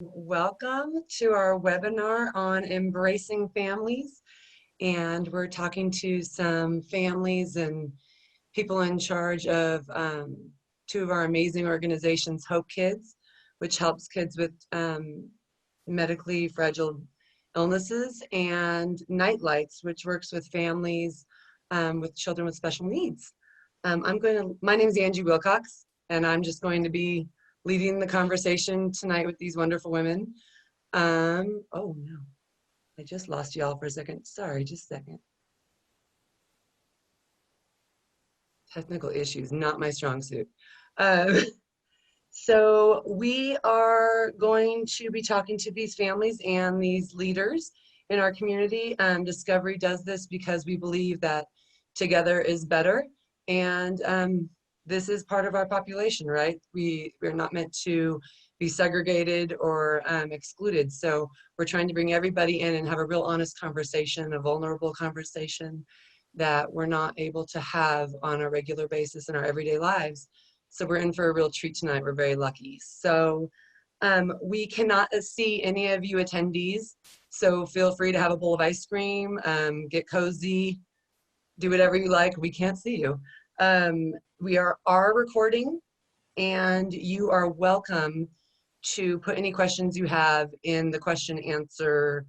Welcome to our webinar on embracing families. And we're talking to some families and people in charge of two of our amazing organizations, Hope Kids, which helps kids with medically fragile illnesses, and Nightlights, which works with families with children with special needs. My name is Angie Wilcox, and I'm just going to be leading the conversation tonight with these wonderful women. Oh no, I just lost y'all for a second. Sorry, just a second. Technical issues, not my strong suit. Um, so we are going to be talking to these families and these leaders in our community. Discovery does this because we believe that together is better. And this is part of our population, right? We're not meant to be segregated or excluded. So we're trying to bring everybody in and have a real honest conversation, a vulnerable conversation that we're not able to have on a regular basis in our everyday lives. So we're in for a real treat tonight. We're very lucky. So we cannot see any of you attendees. So feel free to have a bowl of ice cream, get cozy, do whatever you like. We can't see you. We are recording, and you are welcome to put any questions you have in the question answer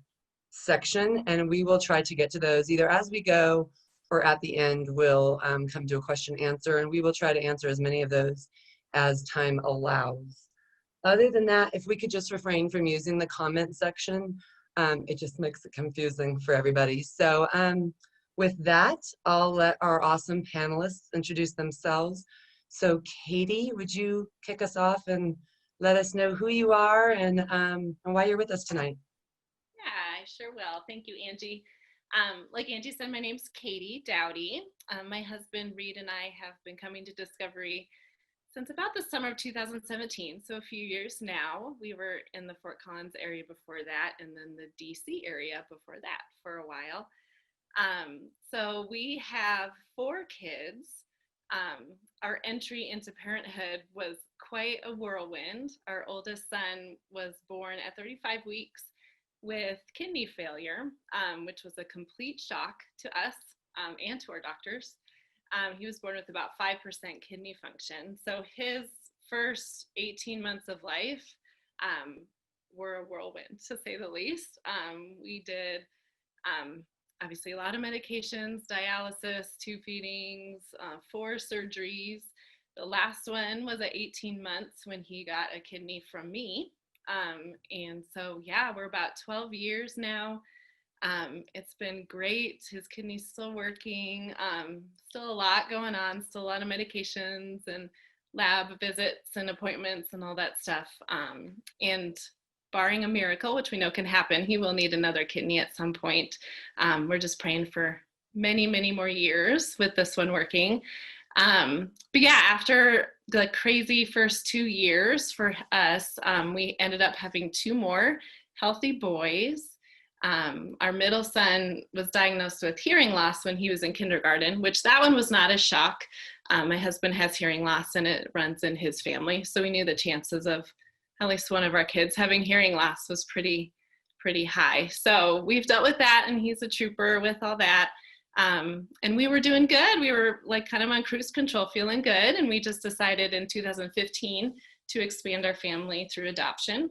section, and we will try to get to those either as we go or at the end. We'll come to a question answer, and we will try to answer as many of those as time allows. Other than that, if we could just refrain from using the comment section, it just makes it confusing for everybody. So with that, I'll let our awesome panelists introduce themselves. So Katie, would you kick us off and let us know who you are and why you're with us tonight? Yeah, I sure will. Thank you, Angie. Like Angie said, my name's Katie Dowdy. My husband Reed and I have been coming to Discovery since about the summer of 2017, so a few years now. We were in the Fort Collins area before that, and then the DC area before that for a while. So we have 4 kids. Our entry into parenthood was quite a whirlwind. Our oldest son was born at 35 weeks with kidney failure, which was a complete shock to us and to our doctors. He was born with about 5% kidney function. So his first 18 months of life were a whirlwind, to say the least. We did obviously a lot of medications, dialysis, 2 feedings, 4 surgeries. The last one was at 18 months when he got a kidney from me. And so, yeah, we're about 12 years now. It's been great. His kidney's still working, still a lot going on, still a lot of medications and lab visits and appointments and all that stuff. And barring a miracle, which we know can happen, he will need another kidney at some point. We're just praying for many, many more years with this one working. But yeah, after the crazy first 2 years for us, we ended up having 2 more healthy boys. Our middle son was diagnosed with hearing loss when he was in kindergarten, which that one was not a shock. My husband has hearing loss and it runs in his family. So we knew the chances of at least one of our kids having hearing loss was pretty high. So we've dealt with that, and he's a trooper with all that. And we were doing good. We were like kind of on cruise control, feeling good. And we just decided in 2015 to expand our family through adoption.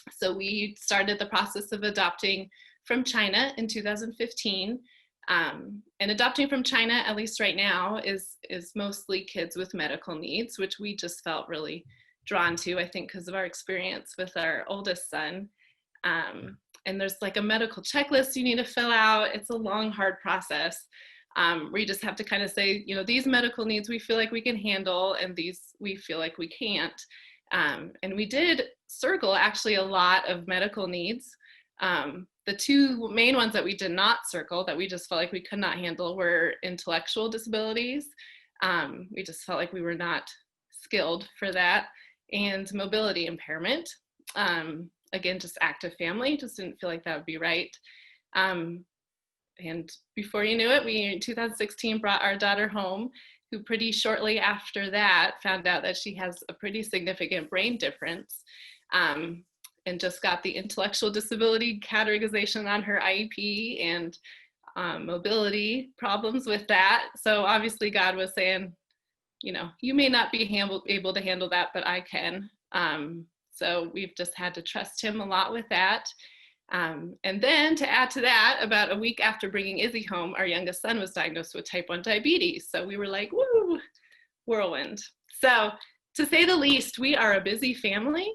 So we started the process of adopting from China in 2015. And adopting from China, at least right now, is mostly kids with medical needs, which we just felt really drawn to, I think, because of our experience with our oldest son. And there's like a medical checklist you need to fill out. It's a long, hard process where you just have to kind of say, you know, these medical needs we feel like we can handle, and these we feel like we can't. And we did circle actually a lot of medical needs. The 2 main ones that we did not circle, that we just felt like we could not handle, were intellectual disabilities. We just felt like we were not skilled for that, and mobility impairment. Again, just active family, just didn't feel like that would be right. And before you knew it, we in 2016 brought our daughter home, who pretty shortly after that found out that she has a pretty significant brain difference. and just got the intellectual disability categorization on her IEP, and mobility problems with that. So obviously God was saying, you know, you may not be able to handle that, but I can. So we've just had to trust him a lot with that. And then to add to that, about a week after bringing Izzy home, our youngest son was diagnosed with type 1 diabetes. So we were like, woo, whirlwind. So to say the least, we are a busy family.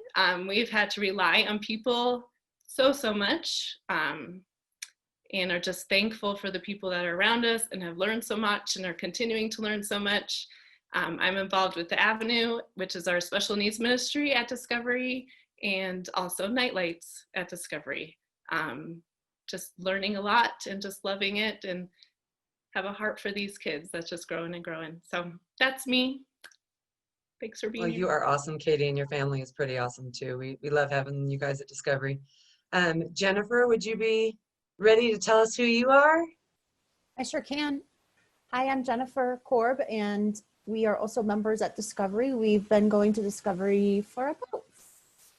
We've had to rely on people so much, and are just thankful for the people that are around us and have learned so much and are continuing to learn so much. I'm involved with the Avenue, which is our special needs ministry at Discovery, and also Nightlights at Discovery. Just learning a lot and just loving it, and have a heart for these kids that's just growing and growing. So that's me. Thanks for being Well, here. you are awesome, Katie, and your family is pretty awesome too. We love having you guys at Discovery. Jennifer, would you be ready to tell us who you are? I sure can. Hi, I'm Jennifer Korb, and we are also members at Discovery. We've been going to Discovery for about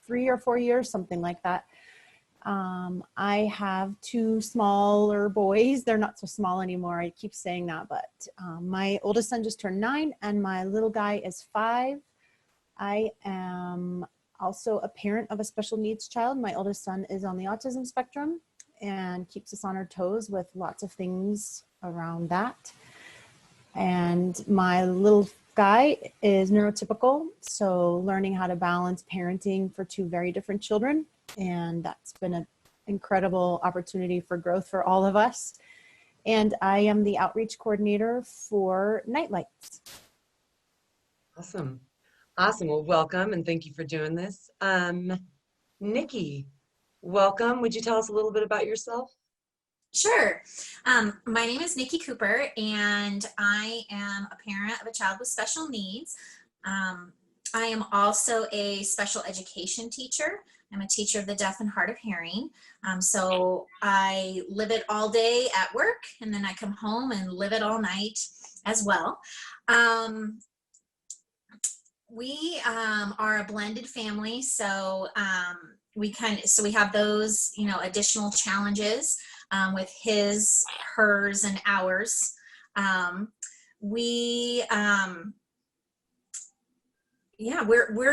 3 or 4 years, something like that. I have 2 smaller boys. They're not so small anymore. I keep saying that, but my oldest son just turned 9 and my little guy is 5. I am also a parent of a special needs child. My oldest son is on the autism spectrum and keeps us on our toes with lots of things around that. And my little guy is neurotypical, so learning how to balance parenting for 2 very different children. And that's been an incredible opportunity for growth for all of us. And I am the outreach coordinator for Nightlights. Awesome. Awesome. Well, welcome, and thank you for doing this. Nikki, welcome. Would you tell us a little bit about yourself? Sure. My name is Nikki Cooper, and I am a parent of a child with special needs. I am also a special education teacher. I'm a teacher of the deaf and hard of hearing. So I live it all day at work, and then I come home and live it all night as well. We are a blended family, so we have those, you know, additional challenges with his, hers, and ours. We're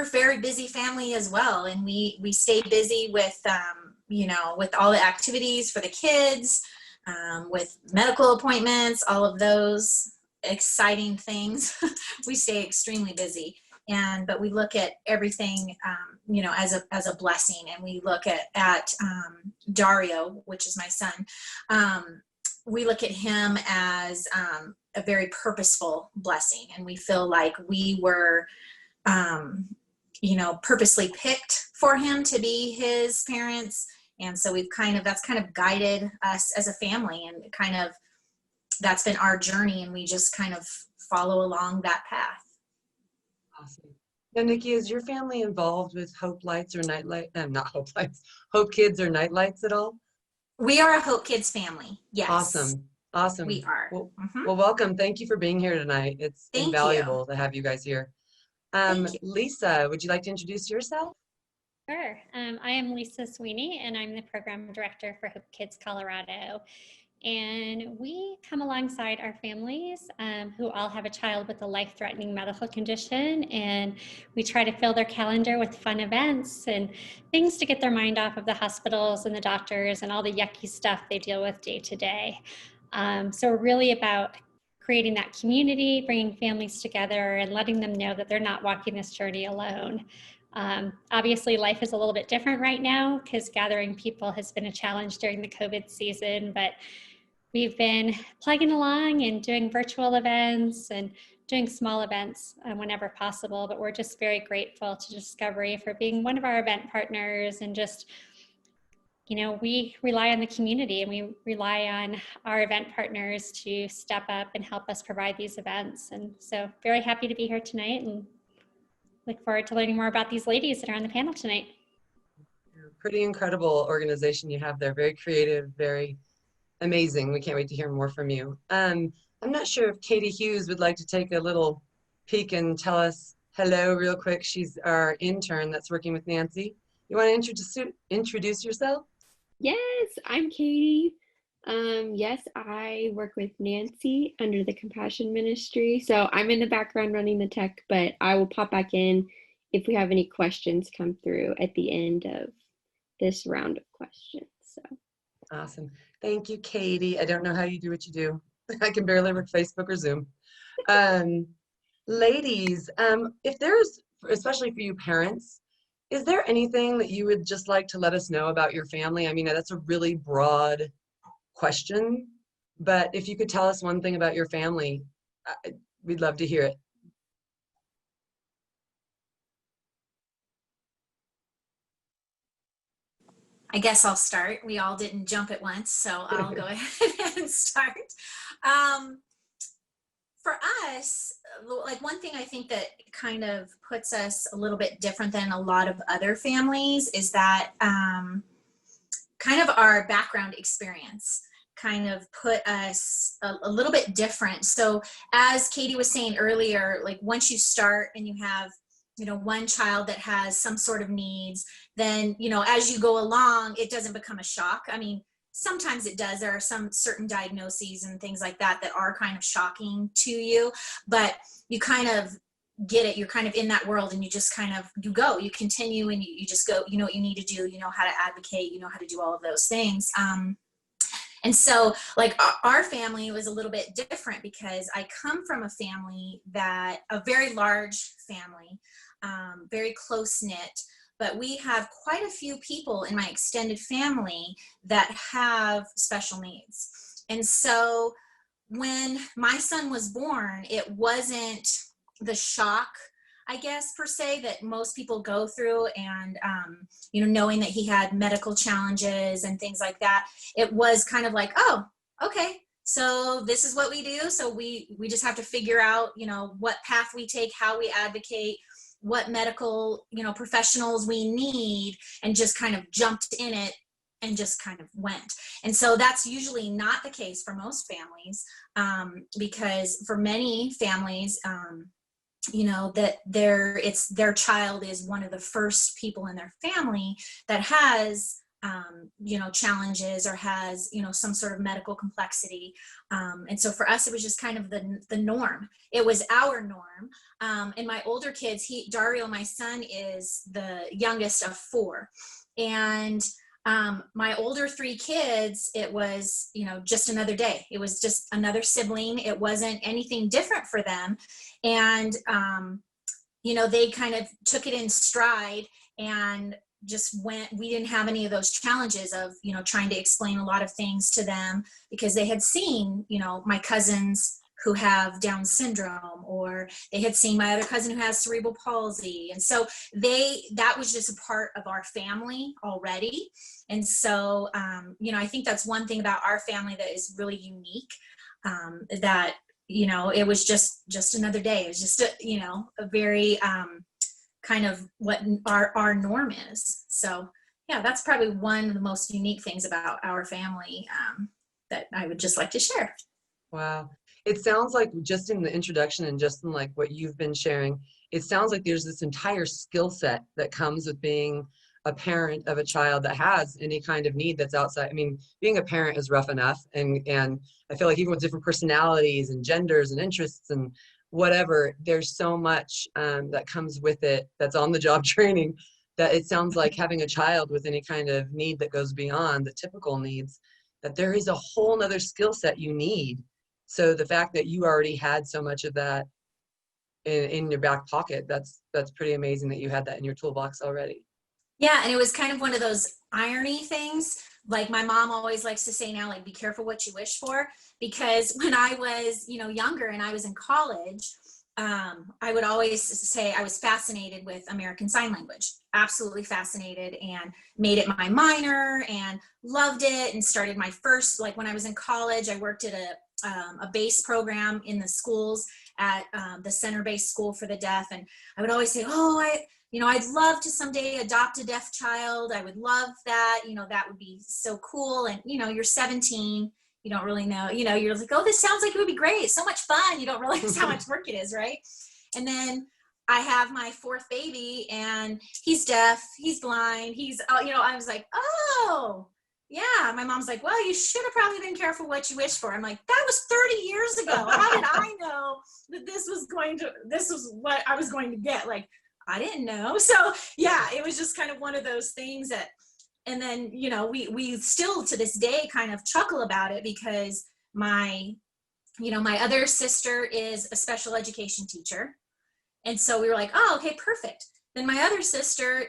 a very busy family as well, and we stay busy with you know, with all the activities for the kids, with medical appointments, all of those exciting things. We stay extremely busy. But we look at everything, you know, as a blessing, and we look at Dario, which is my son. We look at him as a very purposeful blessing, and we feel like we were, you know, purposely picked for him to be his parents, and so that's kind of guided us as a family, and that's been our journey, and we just kind of follow along that path. Awesome. Now, Nikki, is your family involved with Hope Lights or Nightlight? Not Hope Lights, Hope Kids or Nightlights at all? We are a Hope Kids family. Yes. Awesome. Awesome. We are. Well, well, welcome. Thank you for being here tonight. It's invaluable to have you guys here. Lisa, would you like to introduce yourself? Sure. I am Lisa Sweeney, and I'm the program director for Hope Kids Colorado. And we come alongside our families who all have a child with a life-threatening medical condition, and we try to fill their calendar with fun events and things to get their mind off of the hospitals and the doctors and all the yucky stuff they deal with day to day. So we're really about creating that community, bringing families together, and letting them know that they're not walking this journey alone. Obviously, life is a little bit different right now because gathering people has been a challenge during the COVID season, but we've been plugging along and doing virtual events and doing small events whenever possible, but we're just very grateful to Discovery for being one of our event partners, and just, you know, we rely on the community and we rely on our event partners to step up and help us provide these events. And so very happy to be here tonight and look forward to learning more about these ladies that are on the panel tonight. Pretty incredible organization you have there. Very creative, very amazing. We can't wait to hear more from you. I'm not sure if Katie Hughes would like to take a little peek and tell us hello real quick. She's our intern that's working with Nancy. You want to introduce yourself? Yes, I'm Katie. Yes, I work with Nancy under the Compassion Ministry. So I'm in the background running the tech, but I will pop back in if we have any questions come through at the end of this round of questions. So Awesome. Thank you, Katie. I don't know how you do what you do. I can barely work Facebook or Zoom. Ladies, if there's, especially for you parents, is there anything that you would just like to let us know about your family? I mean, that's a really broad question, but if you could tell us one thing about your family, we'd love to hear it. I guess I'll start. We all didn't jump at once, so I'll go ahead and start. For us, like one thing I think that kind of puts us a little bit different than a lot of other families is that kind of our background experience kind of put us a little bit different. So as Katie was saying earlier, like once you start and you have, you know, one child that has some sort of needs, then, you know, as you go along, it doesn't become a shock. I mean, sometimes it does. There are some certain diagnoses and things like that that are kind of shocking to you, but you kind of get it. You're kind of in that world and you just kind of, you continue and you just go, you know what you need to do, you know how to advocate, you know how to do all of those things. And so like our family was a little bit different because I come from a family a very large family, very close knit, but we have quite a few people in my extended family that have special needs. And so when my son was born, it wasn't the shock, I guess, per se, that most people go through, and you know, knowing that he had medical challenges and things like that, it was kind of like, oh, okay, so this is what we do. So we just have to figure out, you know, what path we take, how we advocate, what medical, you know, professionals we need, and just kind of jumped in it and just kind of went. And so that's usually not the case for most families, because for many families, you know, that their child is one of the first people in their family that has, you know, challenges or has, you know, some sort of medical complexity. And so for us, it was just kind of the norm. It was our norm. And my older kids, Dario, my son, is the youngest of 4. And my older 3 kids, it was, you know, just another day. It was just another sibling. It wasn't anything different for them. And, you know, they kind of took it in stride and just went. We didn't have any of those challenges of, you know, trying to explain a lot of things to them because they had seen, you know, my cousins who have Down syndrome, or they had seen my other cousin who has cerebral palsy. And so that was just a part of our family already. And so, you know, I think that's one thing about our family that is really unique, that, you know, it was just another day. It was just, you know, a very kind of what our norm is. So yeah, that's probably one of the most unique things about our family that I would just like to share. Wow. It sounds like just in the introduction and just in like what you've been sharing, it sounds like there's this entire skill set that comes with being a parent of a child that has any kind of need that's outside. I mean, being a parent is rough enough. And I feel like even with different personalities and genders and interests and whatever, there's so much that comes with it that's on the job training, that it sounds like having a child with any kind of need that goes beyond the typical needs, that there is a whole nother skill set you need. So the fact that you already had so much of that in your back pocket, that's pretty amazing that you had that in your toolbox already. Yeah, and it was kind of one of those irony things. Like my mom always likes to say now, like, be careful what you wish for, because when I was, you know, younger and I was in college, I would always say I was fascinated with American Sign Language, absolutely fascinated, and made it my minor and loved it, and started my first, like when I was in college, I worked at a base program in the schools at the center-based school for the deaf. And I would always say, oh, I'd love to someday adopt a deaf child. I would love that. You know, that would be so cool. And, you know, you're 17, you don't really know, you know, you're like, oh, this sounds like it would be great. So much fun. You don't realize how much work it is, right? And then I have my fourth baby and he's deaf, he's blind, he's, I was like, oh, yeah. My mom's like, well, you should have probably been careful what you wish for. I'm like, that was 30 years ago. How did I know that this was what I was going to get? Like, I didn't know. So yeah, it was just kind of one of those things that, and then, we still to this day kind of chuckle about it because my other sister is a special education teacher. And so we were like, oh, okay, perfect. Then my other sister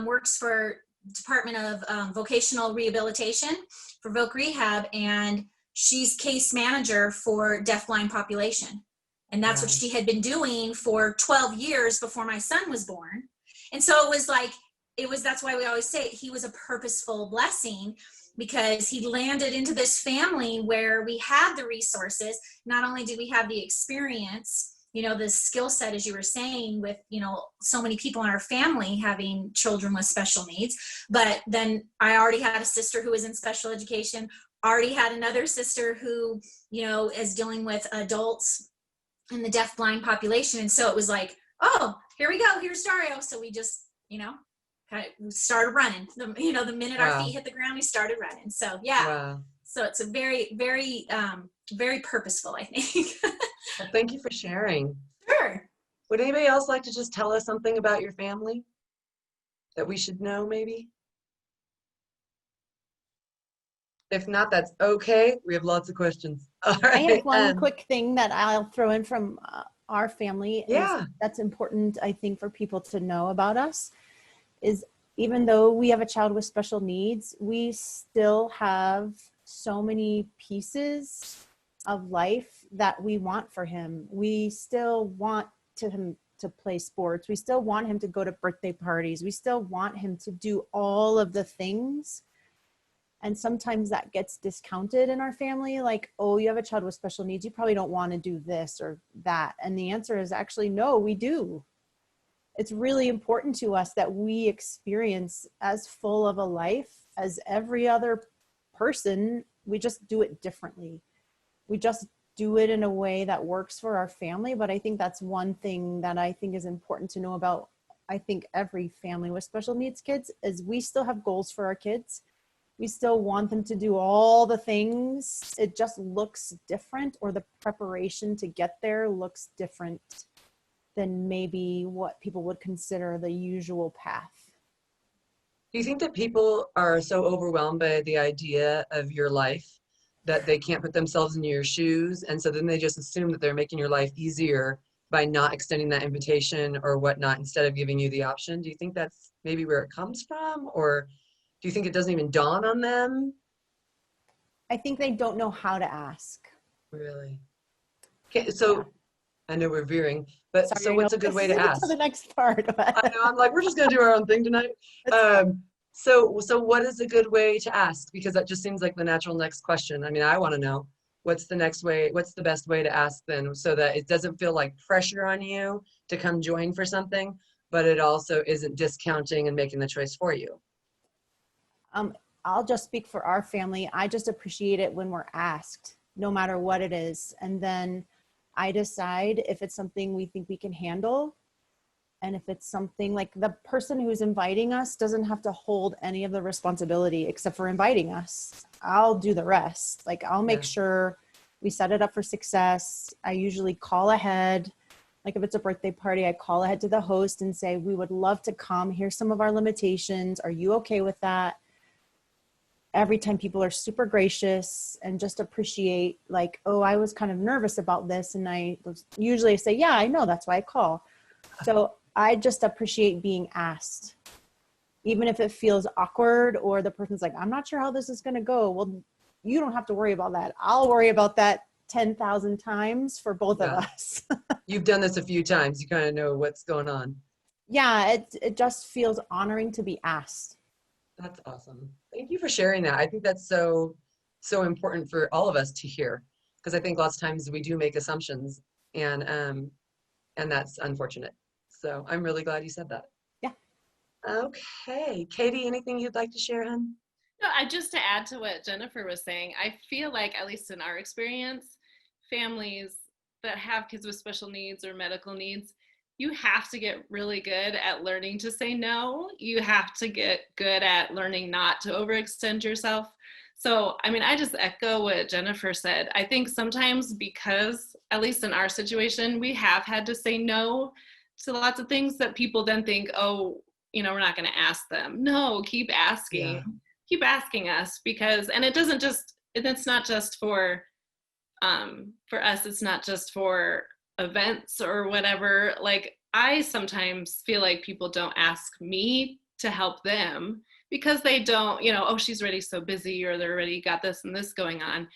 works for Department of Vocational Rehabilitation for Voc Rehab, and she's case manager for deafblind population. And that's what Wow. she had been doing for 12 years before my son was born. And so it was like, that's why we always say he was a purposeful blessing, because he landed into this family where we had the resources. Not only did we have the experience, the skill set, as you were saying, with, so many people in our family having children with special needs. But then I already had a sister who was in special education, already had another sister who, is dealing with adults in the deaf-blind population. And so it was like, oh, here we go, here's Dario. So we just, kind of started running. The minute our Wow. feet hit the ground, we started running. So yeah. Wow. So it's a very, very, very purposeful, I think. Well, thank you for sharing. Sure. Would anybody else like to just tell us something about your family that we should know, maybe? If not, that's okay. We have lots of questions. All I right. have one quick thing that I'll throw in from our family. Yeah. That's important, I think, for people to know about us, is even though we have a child with special needs, we still have so many pieces of life that we want for him. We still want him to play sports. We still want him to go to birthday parties. We still want him to do all of the things. And sometimes that gets discounted in our family, like, oh, you have a child with special needs, you probably don't want to do this or that. And the answer is actually, no, we do. It's really important to us that we experience as full of a life as every other person. We just do it differently. We just do it in a way that works for our family. But I think that's one thing that I think is important to know about, I think, every family with special needs kids, is we still have goals for our kids. We still want them to do all the things. It just looks different, or the preparation to get there looks different than maybe what people would consider the usual path. Do you think that people are so overwhelmed by the idea of your life that they can't put themselves in your shoes, and so then they just assume that they're making your life easier by not extending that invitation or whatnot instead of giving you the option? Do you think that's maybe where it comes from, or do you think it doesn't even dawn on them? I think they don't know how to ask. Really? Okay, so I know we're veering, but Sorry, so what's a good way to ask? To the next part. I know, I'm like, we're just gonna do our own thing tonight. So what is a good way to ask? Because that just seems like the natural next question. I mean, I want to know what's the best way to ask then, so that it doesn't feel like pressure on you to come join for something, but it also isn't discounting and making the choice for you. I'll just speak for our family. I just appreciate it when we're asked, no matter what it is. And then I decide if it's something we think we can handle. And if it's something, like, the person who's inviting us doesn't have to hold any of the responsibility except for inviting us. I'll do the rest. Like, I'll make sure we set it up for success. I usually call ahead. Like, if it's a birthday party, I call ahead to the host and say, we would love to come. Here's some of our limitations. Are you okay with that? Every time people are super gracious and just appreciate, like, oh, I was kind of nervous about this. And I usually say, yeah, I know, that's why I call. So I just appreciate being asked, even if it feels awkward or the person's like, I'm not sure how this is going to go. Well, you don't have to worry about that. I'll worry about that 10,000 times for both of us. You've done this a few times. You kind of know what's going on. Yeah, it just feels honoring to be asked. That's awesome. Thank you for sharing that. I think that's so important for all of us to hear, because I think lots of times we do make assumptions, and that's unfortunate. So I'm really glad you said that. Yeah. Okay, Katie, anything you'd like to share, hon? No, just to add to what Jennifer was saying, I feel like, at least in our experience, families that have kids with special needs or medical needs, you have to get really good at learning to say no. You have to get good at learning not to overextend yourself. So, I mean, I just echo what Jennifer said. I think sometimes because, at least in our situation, we have had to say no to lots of things that people then think, oh, you know, we're not going to ask them. No, keep asking. Yeah. Keep asking us, because, and it doesn't just, it's not just for us, it's not just for events or whatever. Like, I sometimes feel like people don't ask me to help them because they don't, you know, oh, she's already so busy, or they're already got this and this going on.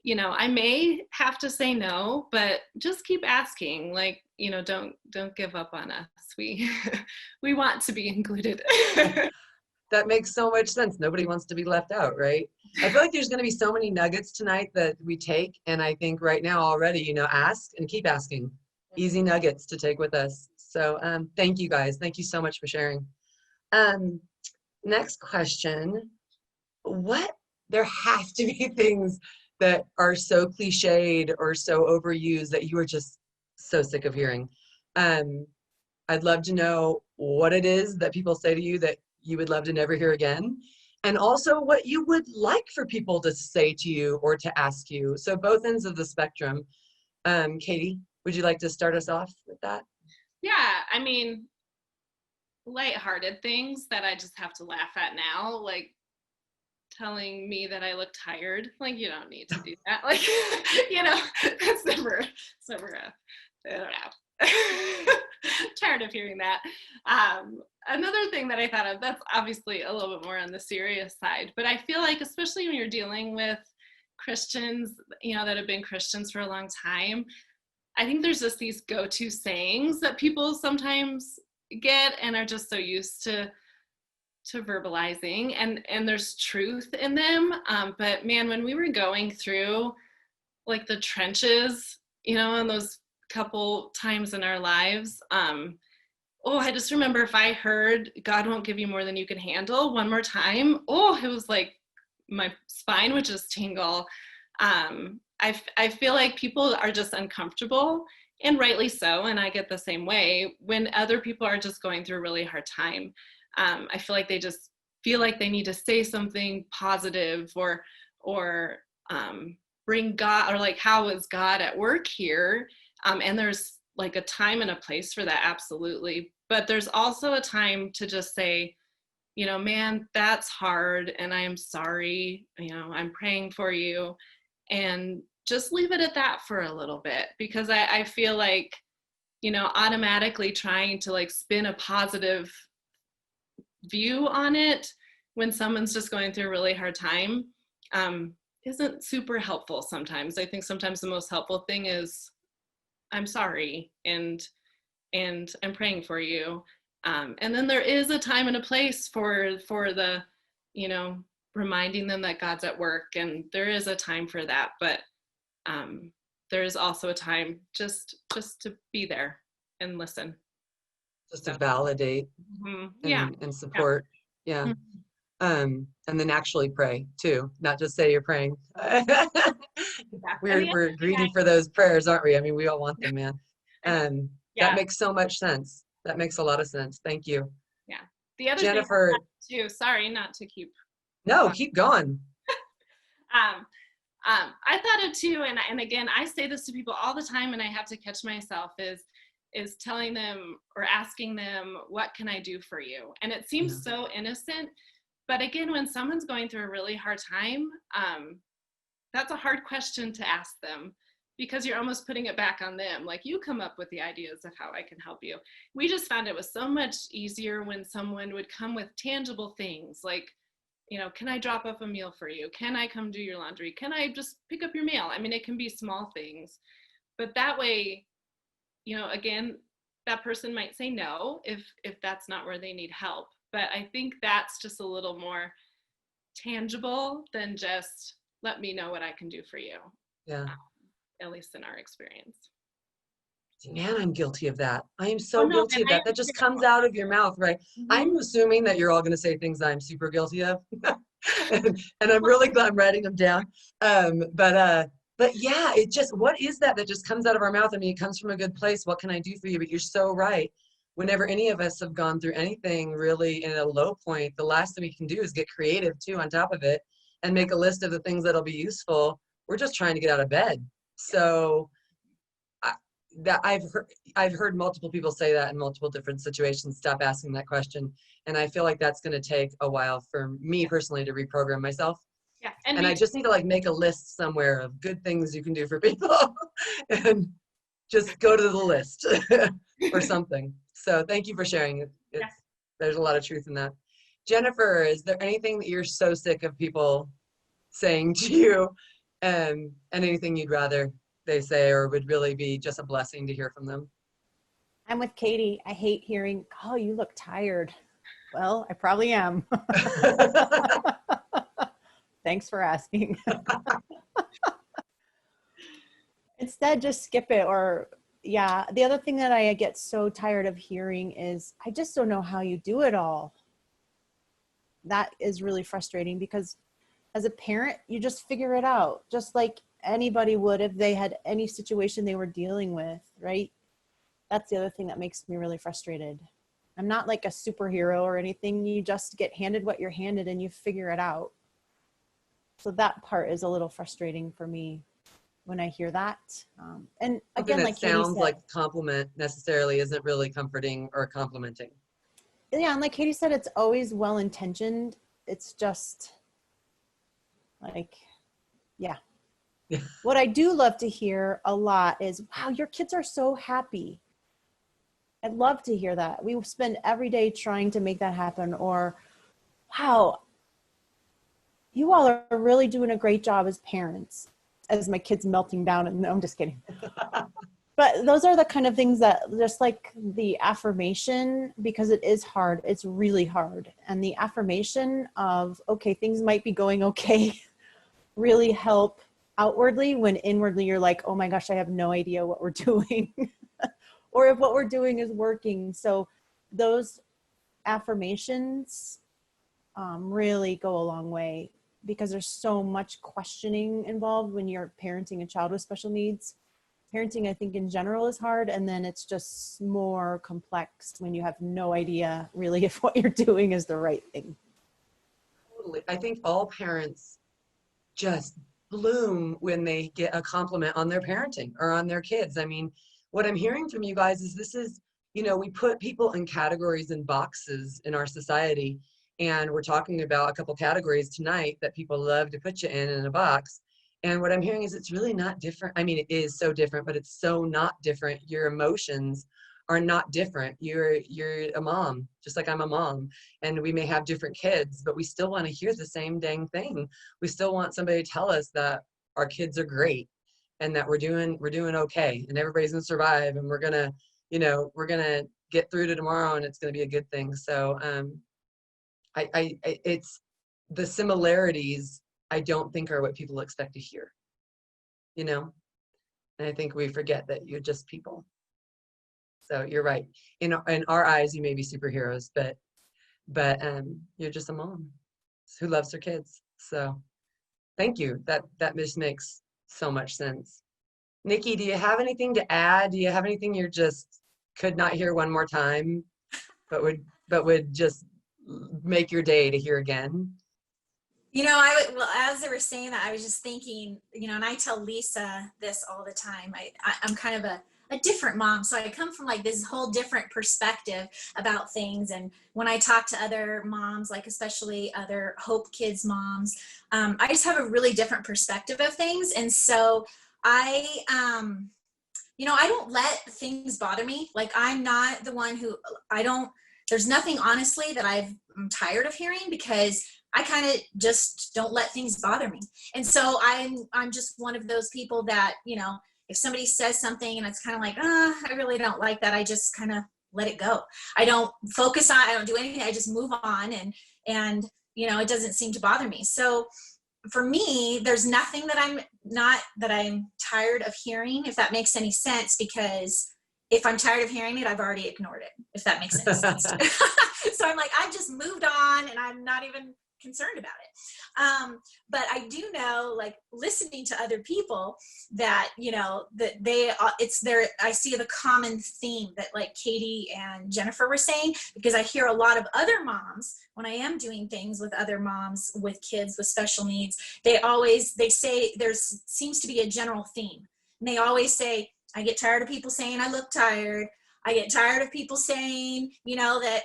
You know, I may have to say no, but just keep asking. Like, you know, don't give up on us. We we want to be included. That makes so much sense. Nobody wants to be left out, right? I feel like there's going to be so many nuggets tonight that we take. And I think right now already, you know, ask and keep asking. Easy nuggets to take with us. So thank you guys. Thank you so much for sharing. Next question. There have to be things that are so cliched or so overused that you are just so sick of hearing. I'd love to know what it is that people say to you that you would love to never hear again, and also what you would like for people to say to you or to ask you. So both ends of the spectrum. Katie, would you like to start us off with that? Yeah, I mean, lighthearted things that I just have to laugh at now, like telling me that I look tired. Like, you don't need to do that. Like, you know, it's never I don't know. Tired of hearing that. Another thing that I thought of, that's obviously a little bit more on the serious side, but I feel like, especially when you're dealing with Christians, you know, that have been Christians for a long time, I think there's just these go-to sayings that people sometimes get and are just so used to verbalizing, and there's truth in them. But man, when we were going through like the trenches, you know, in those couple times in our lives, I just remember if I heard God won't give you more than you can handle one more time, it was like my spine would just tingle. I feel like people are just uncomfortable, and rightly so, and I get the same way when other people are just going through a really hard time. I feel like they just feel like they need to say something positive or bring God, or like, how is God at work here? And there's like a time and a place for that, absolutely. But there's also a time to just say, you know, man, that's hard, and I am sorry, you know, I'm praying for you, and just leave it at that for a little bit, because I feel like, you know, automatically trying to like spin a positive view on it when someone's just going through a really hard time isn't super helpful sometimes. I think sometimes the most helpful thing is, I'm sorry, and I'm praying for you. And then there is a time and a place for the, you know, reminding them that God's at work, and there is a time for that. But there is also a time just to be there and listen. Just to validate and support. Yeah. Mm-hmm. And then actually pray too, not just say you're praying. We're greedy for those prayers, aren't we? I mean, we all want them, man. That makes so much sense. That makes a lot of sense. Thank you. Yeah. The other Jennifer, thing too, sorry, not to keep. No, keep going. I thought it too, and again, I say this to people all the time, and I have to catch myself, is telling them or asking them, what can I do for you? And it seems so innocent, but again, when someone's going through a really hard time, that's a hard question to ask them, because you're almost putting it back on them. Like, you come up with the ideas of how I can help you. We just found it was so much easier when someone would come with tangible things, like, you know, can I drop off a meal for you? Can I come do your laundry? Can I just pick up your mail? I mean, it can be small things, but that way, you know, again, that person might say no if that's not where they need help. But I think that's just a little more tangible than just, let me know what I can do for you. Yeah. At least in our experience. Man, I'm guilty of that. I am so guilty of that. That just comes out of your mouth, right? Mm-hmm. I'm assuming that you're all going to say things I'm super guilty of. and I'm really glad I'm writing them down. But But yeah, it just, what is that just comes out of our mouth? I mean, it comes from a good place. What can I do for you? But you're so right. Whenever any of us have gone through anything really in a low point, the last thing we can do is get creative too on top of it and make a list of the things that'll be useful. We're just trying to get out of bed. So that I've heard multiple people say that in multiple different situations, stop asking that question. And I feel like that's going to take a while for me personally to reprogram myself. Yeah. And I just need to like make a list somewhere of good things you can do for people and just go to the list or something. So thank you for sharing it. Yes. There's a lot of truth in that. Jennifer, is there anything that you're so sick of people saying to you and anything you'd rather they say or would really be just a blessing to hear from them? I'm with Katie. I hate hearing, oh, you look tired. Well, I probably am. Thanks for asking. Instead, just skip it. Or yeah, the other thing that I get so tired of hearing is, I just don't know how you do it all. That is really frustrating because as a parent, you just figure it out, just like anybody would if they had any situation they were dealing with, right? That's the other thing that makes me really frustrated. I'm not like a superhero or anything. You just get handed what you're handed and you figure it out. So that part is a little frustrating for me when I hear that. And Something again, that like Katie sounds said, like compliment necessarily isn't really comforting or complimenting. yeah, and like Katie said, it's always well-intentioned. It's just like, yeah. Yeah. What I do love to hear a lot is, wow, your kids are so happy. I'd love to hear that. We spend every day trying to make that happen. Or, wow, you all are really doing a great job as parents. As my kids melting down, and no, I'm just kidding. But those are the kind of things that just like the affirmation, because it is hard. It's really hard. And the affirmation of, okay, things might be going okay, really help outwardly when inwardly you're like, oh my gosh, I have no idea what we're doing or if what we're doing is working. So those affirmations really go a long way because there's so much questioning involved when you're parenting a child with special needs. Parenting, I think in general is hard. And then it's just more complex when you have no idea really if what you're doing is the right thing. Totally. I think all parents just bloom when they get a compliment on their parenting or on their kids. I mean, what I'm hearing from you guys is this is, you know, we put people in categories and boxes in our society. And we're talking about a couple categories tonight that people love to put you in a box. And what I'm hearing is it's really not different. I mean, it is so different, but it's so not different. Your emotions are not different. You're a mom, just like I'm a mom. And we may have different kids, but we still want to hear the same dang thing. We still want somebody to tell us that our kids are great and that we're doing okay and everybody's gonna survive and we're gonna get through to tomorrow and it's gonna be a good thing. So it's the similarities I don't think are what people expect to hear, you know? And I think we forget that you're just people. So you're right. In our eyes, you may be superheroes, but you're just a mom who loves her kids. So thank you. That just makes so much sense. Nikki, do you have anything to add? Do you have anything you just could not hear one more time, but would just make your day to hear again? You know, well, as they were saying that, I was just thinking, you know, and I tell Lisa this all the time. I'm kind of a different mom. So I come from like this whole different perspective about things. And when I talk to other moms, like especially other Hope Kids moms, I just have a really different perspective of things. And so you know, I don't let things bother me. Like I'm not the one who there's nothing honestly that I'm tired of hearing because I kind of just don't let things bother me. And so I'm just one of those people that, you know, if somebody says something and it's kind of like, I really don't like that, I just kind of let it go. I don't focus on, I don't do anything. I just move on and, you know, it doesn't seem to bother me. So for me, there's nothing that I'm tired of hearing, if that makes any sense, because if I'm tired of hearing it, I've already ignored it, if that makes any sense. So I'm like, I've just moved on and I'm not even concerned about it. But I do know, like listening to other people, that that I see the common theme that like Katie and Jennifer were saying, because I hear a lot of other moms when I am doing things with other moms with kids with special needs. They say there seems to be a general theme, and they always say, I get tired of people saying I look tired. I get tired of people saying, that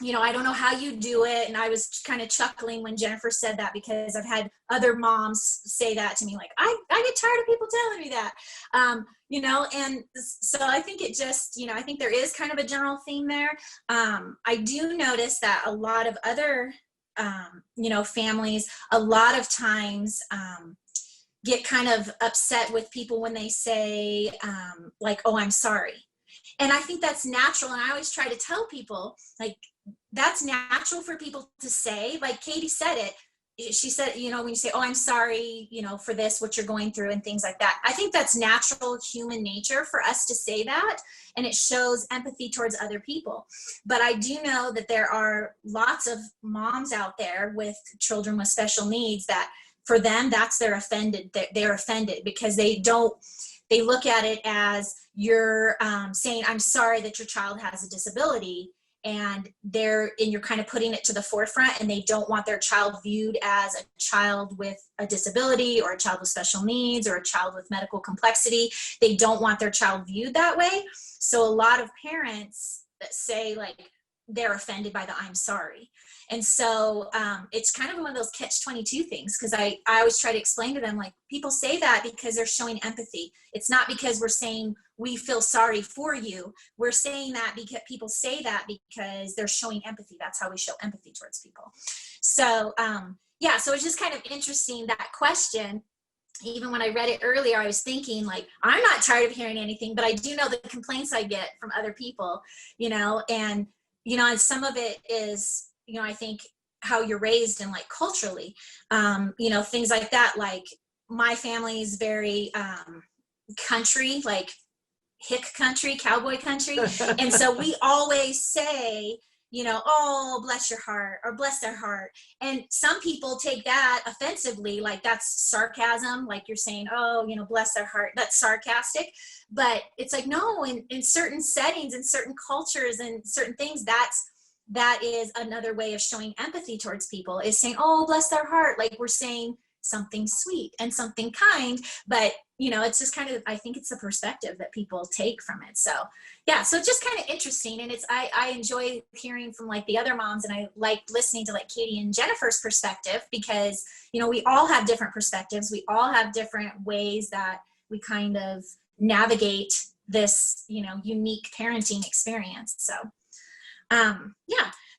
I don't know how you do it. And I was kind of chuckling when Jennifer said that, because I've had other moms say that to me, like, I get tired of people telling me that, and so I think it just, I think there is kind of a general theme there. I do notice that a lot of other, families, a lot of times, get kind of upset with people when they say, like, oh, I'm sorry. And I think that's natural. And I always try to tell people, like, that's natural for people to say. Like Katie said it. She said, when you say, oh, I'm sorry, for this, what you're going through and things like that. I think that's natural human nature for us to say that. And it shows empathy towards other people. But I do know that there are lots of moms out there with children with special needs that for them, they're offended because they look at it as you're saying, I'm sorry that your child has a disability, and you're kind of putting it to the forefront, and they don't want their child viewed as a child with a disability or a child with special needs or a child with medical complexity. They don't want their child viewed that way. So a lot of parents that say, like, they're offended by the I'm sorry. And so it's kind of one of those catch-22 things, because I always try to explain to them, like, people say that because they're showing empathy. It's not because we're saying we feel sorry for you. We're saying that because people say that because they're showing empathy. That's how we show empathy towards people. So so it's just kind of interesting, that question. Even when I read it earlier, I was thinking, like, I'm not tired of hearing anything, but I do know the complaints I get from other people, and some of it is, I think how you're raised and like culturally, things like that. Like my family is very country, like hick country, cowboy country. And so we always say, oh, bless your heart, or bless their heart. And some people take that offensively, like that's sarcasm, like you're saying, oh, bless their heart, that's sarcastic. But it's like, no, in certain settings, in certain cultures and certain things, that is another way of showing empathy towards people, is saying, oh, bless their heart. Like we're saying something sweet and something kind, but it's just kind of, I think it's the perspective that people take from it. So yeah, so it's just kind of interesting. And I enjoy hearing from like the other moms, and I like listening to like Katie and Jennifer's perspective, because, we all have different perspectives. We all have different ways that we kind of navigate this, unique parenting experience. So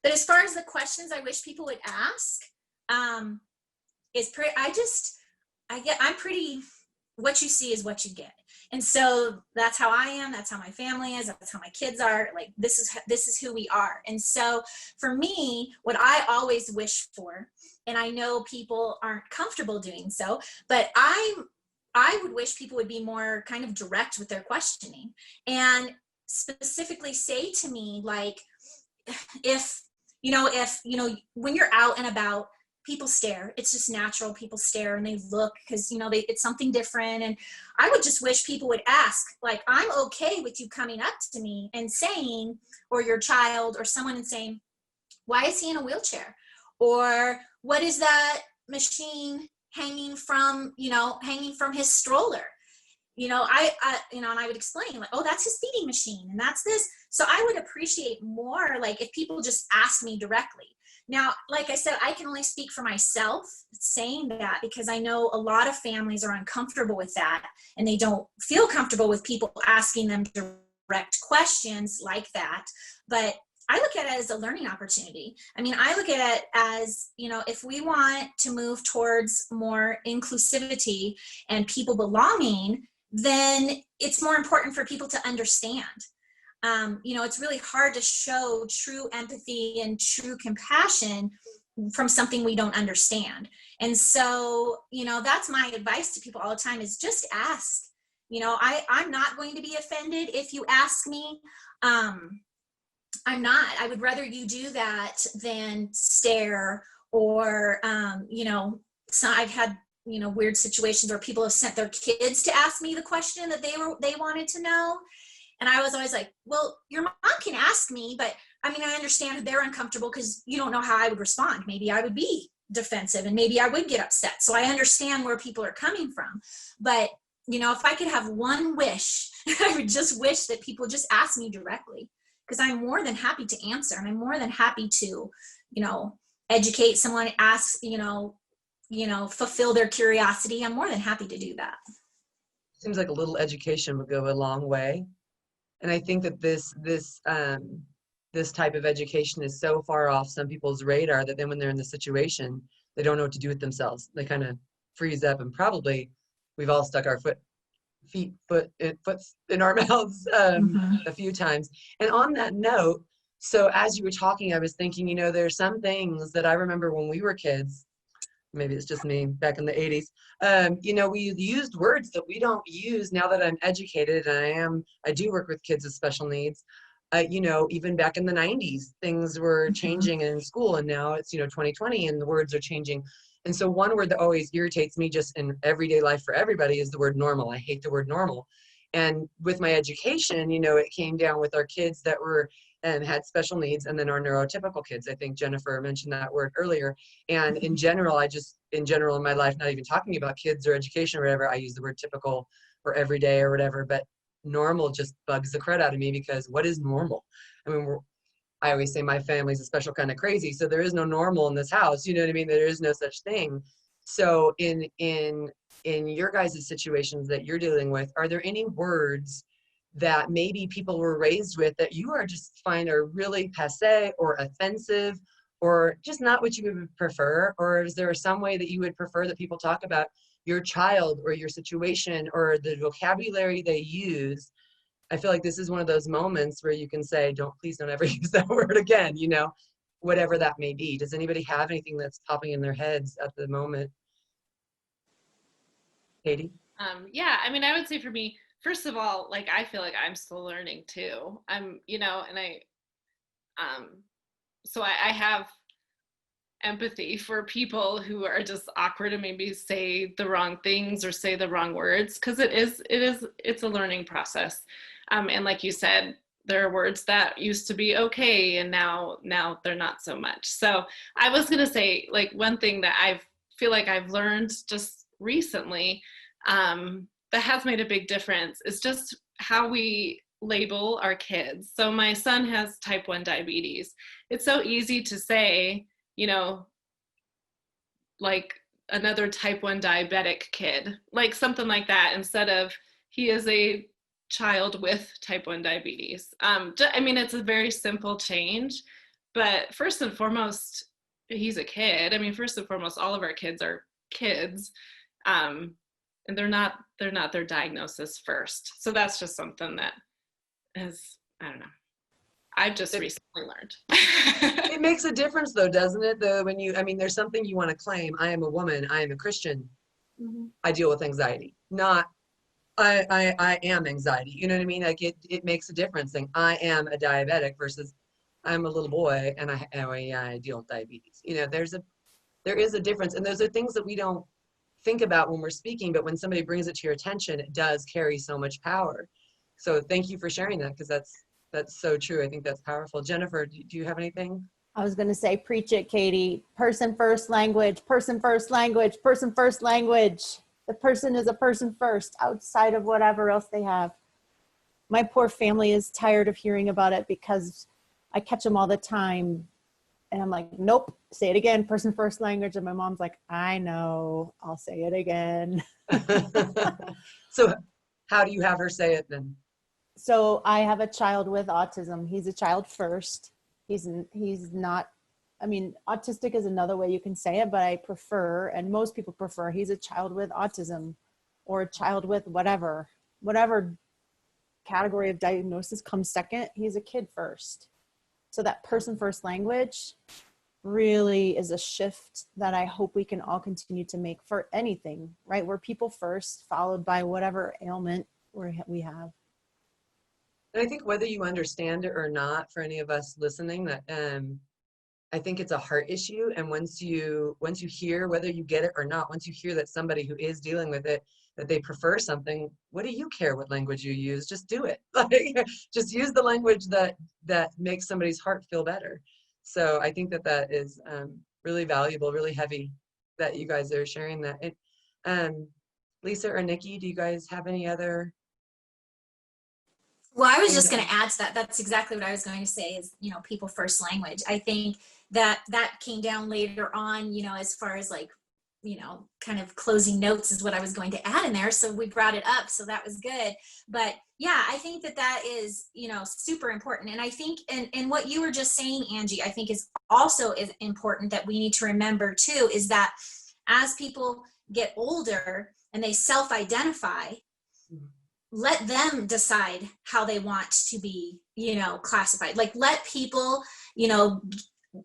but as far as the questions I wish people would ask, I'm pretty, what you see is what you get. And so that's how I am. That's how my family is. That's how my kids are. Like, this is who we are. And so for me, what I always wish for, and I know people aren't comfortable doing so, but I would wish people would be more kind of direct with their questioning, and specifically say to me, like, if when you're out and about, people stare. It's just natural. People stare and they look because, it's something different. And I would just wish people would ask, like, I'm okay with you coming up to me and saying, or your child or someone, and saying, why is he in a wheelchair? Or what is that machine hanging from his stroller? And I would explain, like, oh, that's his feeding machine, and that's this. So I would appreciate more, like, if people just asked me directly. Now, like I said, I can only speak for myself saying that, because I know a lot of families are uncomfortable with that, and they don't feel comfortable with people asking them direct questions like that. But I look at it as a learning opportunity. I mean, I look at it as, if we want to move towards more inclusivity and people belonging, then it's more important for people to understand. It's really hard to show true empathy and true compassion from something we don't understand. And so, that's my advice to people all the time, is just ask. I'm not going to be offended if you ask me. I'm not. I would rather you do that than stare or, so I've had, weird situations where people have sent their kids to ask me the question that they wanted to know. And I was always like, well, your mom can ask me, but I mean, I understand that they're uncomfortable because you don't know how I would respond. Maybe I would be defensive and maybe I would get upset. So I understand where people are coming from. But, if I could have one wish, I would just wish that people just ask me directly, because I'm more than happy to answer. And I'm more than happy to, educate someone, ask, fulfill their curiosity. I'm more than happy to do that. Seems like a little education would go a long way. And I think that this type of education is so far off some people's radar that then when they're in the situation, they don't know what to do with themselves. They kind of freeze up, and probably we've all stuck our foot in our mouths a few times. And on that note, so as you were talking, I was thinking, there's some things that I remember when we were kids. Maybe it's just me back in the 80s. We used words that we don't use now that I'm educated, and I do work with kids with special needs. Even back in the 90s, things were changing in school, and now it's, 2020 and the words are changing. And so one word that always irritates me just in everyday life for everybody is the word normal. I hate the word normal. And with my education, it came down with our kids that were and had special needs, and then our neurotypical kids. I think Jennifer mentioned that word earlier. And in general, in my life, not even talking about kids or education or whatever, I use the word typical or everyday or whatever, but normal just bugs the crud out of me, because what is normal? I mean, I always say my family's a special kind of crazy, so there is no normal in this house. You know what I mean? There is no such thing. So in your guys' situations that you're dealing with, are there any words that maybe people were raised with that you are just find are really passé or offensive or just not what you would prefer? Or is there some way that you would prefer that people talk about your child or your situation or the vocabulary they use? I feel like this is one of those moments where you can say, please don't ever use that word again, whatever that may be. Does anybody have anything that's popping in their heads at the moment? Katie? Yeah, I mean, I would say for me, first of all, like, I feel like I'm still learning too. So I have empathy for people who are just awkward and maybe say the wrong things or say the wrong words, because it's a learning process. And like you said, there are words that used to be okay and now they're not so much. So I was gonna say, like, one thing that I feel like I've learned just recently that has made a big difference is just how we label our kids. So my son has type 1 diabetes. It's so easy to say, like another type 1 diabetic kid, like something like that, instead of he is a child with type 1 diabetes. I mean, it's a very simple change, but first and foremost, he's a kid. I mean, first and foremost, all of our kids are kids. And they're not their diagnosis first. So that's just something that is, I don't know, I've just recently learned. It makes a difference though, doesn't it? There's something you want to claim. I am a woman, I am a Christian. Mm-hmm. I deal with anxiety, not I am anxiety. You know what I mean? Like it makes a difference saying I am a diabetic versus I'm a little boy and I deal with diabetes. There is a difference. And those are things that we don't think about when we're speaking, but when somebody brings it to your attention, it does carry so much power. So thank you for sharing that, because that's so true. I think that's powerful. Jennifer, do you have anything? I was going to say, preach it, Katie. Person first language, person first language, person first language. The person is a person first, outside of whatever else they have. My poor family is tired of hearing about it because I catch them all the time. And I'm like, nope, say it again, person first language. And my mom's like, I know, I'll say it again. So how do you have her say it then? So I have a child with autism. He's a child first. He's not, autistic is another way you can say it, but I prefer, and most people prefer, he's a child with autism or a child with whatever category of diagnosis comes second. He's a kid first. So that person first language really is a shift that I hope we can all continue to make for anything, right? We're people first, followed by whatever ailment we have. And I think whether you understand it or not, for any of us listening, that I think it's a heart issue. And once you hear, whether you get it or not, once you hear that somebody who is dealing with it, that they prefer something, what do you care what language you use? Just do it. Like, just use the language that makes somebody's heart feel better. So I think that is really valuable, really heavy that you guys are sharing that. Lisa or Nikki, do you guys have any other? Well, I was just going to add to that. That's exactly what I was going to say is, people first language. I think that came down later on, as far as like, kind of closing notes is what I was going to add in there. So we brought it up. So that was good. But yeah, I think that is, super important. And I think, and what you were just saying, Angie, I think is important that we need to remember too, is that as people get older and they self-identify, let them decide how they want to be, classified. Like, let people,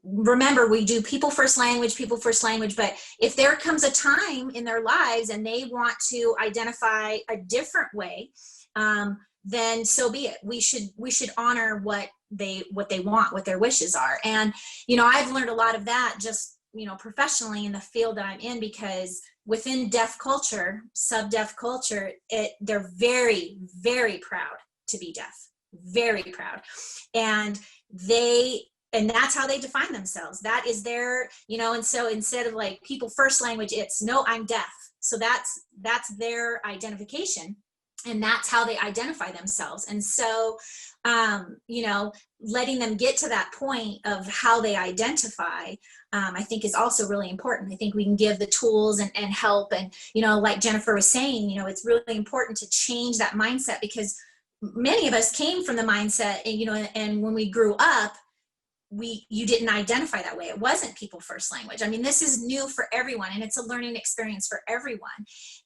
remember, we do people first language, but if there comes a time in their lives and they want to identify a different way, then so be it. We should honor what they want, what their wishes are. And, I've learned a lot of that just, professionally in the field that I'm in, because within deaf culture, sub-deaf culture, they're very, very proud to be deaf, very proud. And that's how they define themselves. That is their, and so instead of like people first language, it's no, I'm deaf. So that's their identification. And that's how they identify themselves. And so, letting them get to that point of how they identify, I think is also really important. I think we can give the tools and help. And, like Jennifer was saying, it's really important to change that mindset, because many of us came from the mindset, and when we grew up, you didn't identify that way. It wasn't people first language. I mean, this is new for everyone, and it's a learning experience for everyone.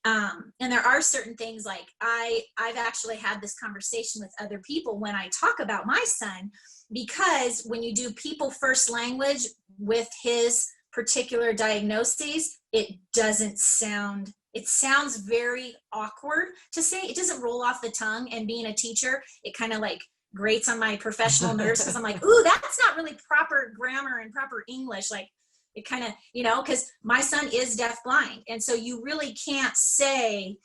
And there are certain things, like I've actually had this conversation with other people when I talk about my son, because when you do people first language with his particular diagnoses, it sounds very awkward to say. It doesn't roll off the tongue. And being a teacher, it kind of like grates on my professional nerves, because I'm like, ooh, that's not really proper grammar and proper English. Like, it kind of, because my son is deafblind. And so you really can't say,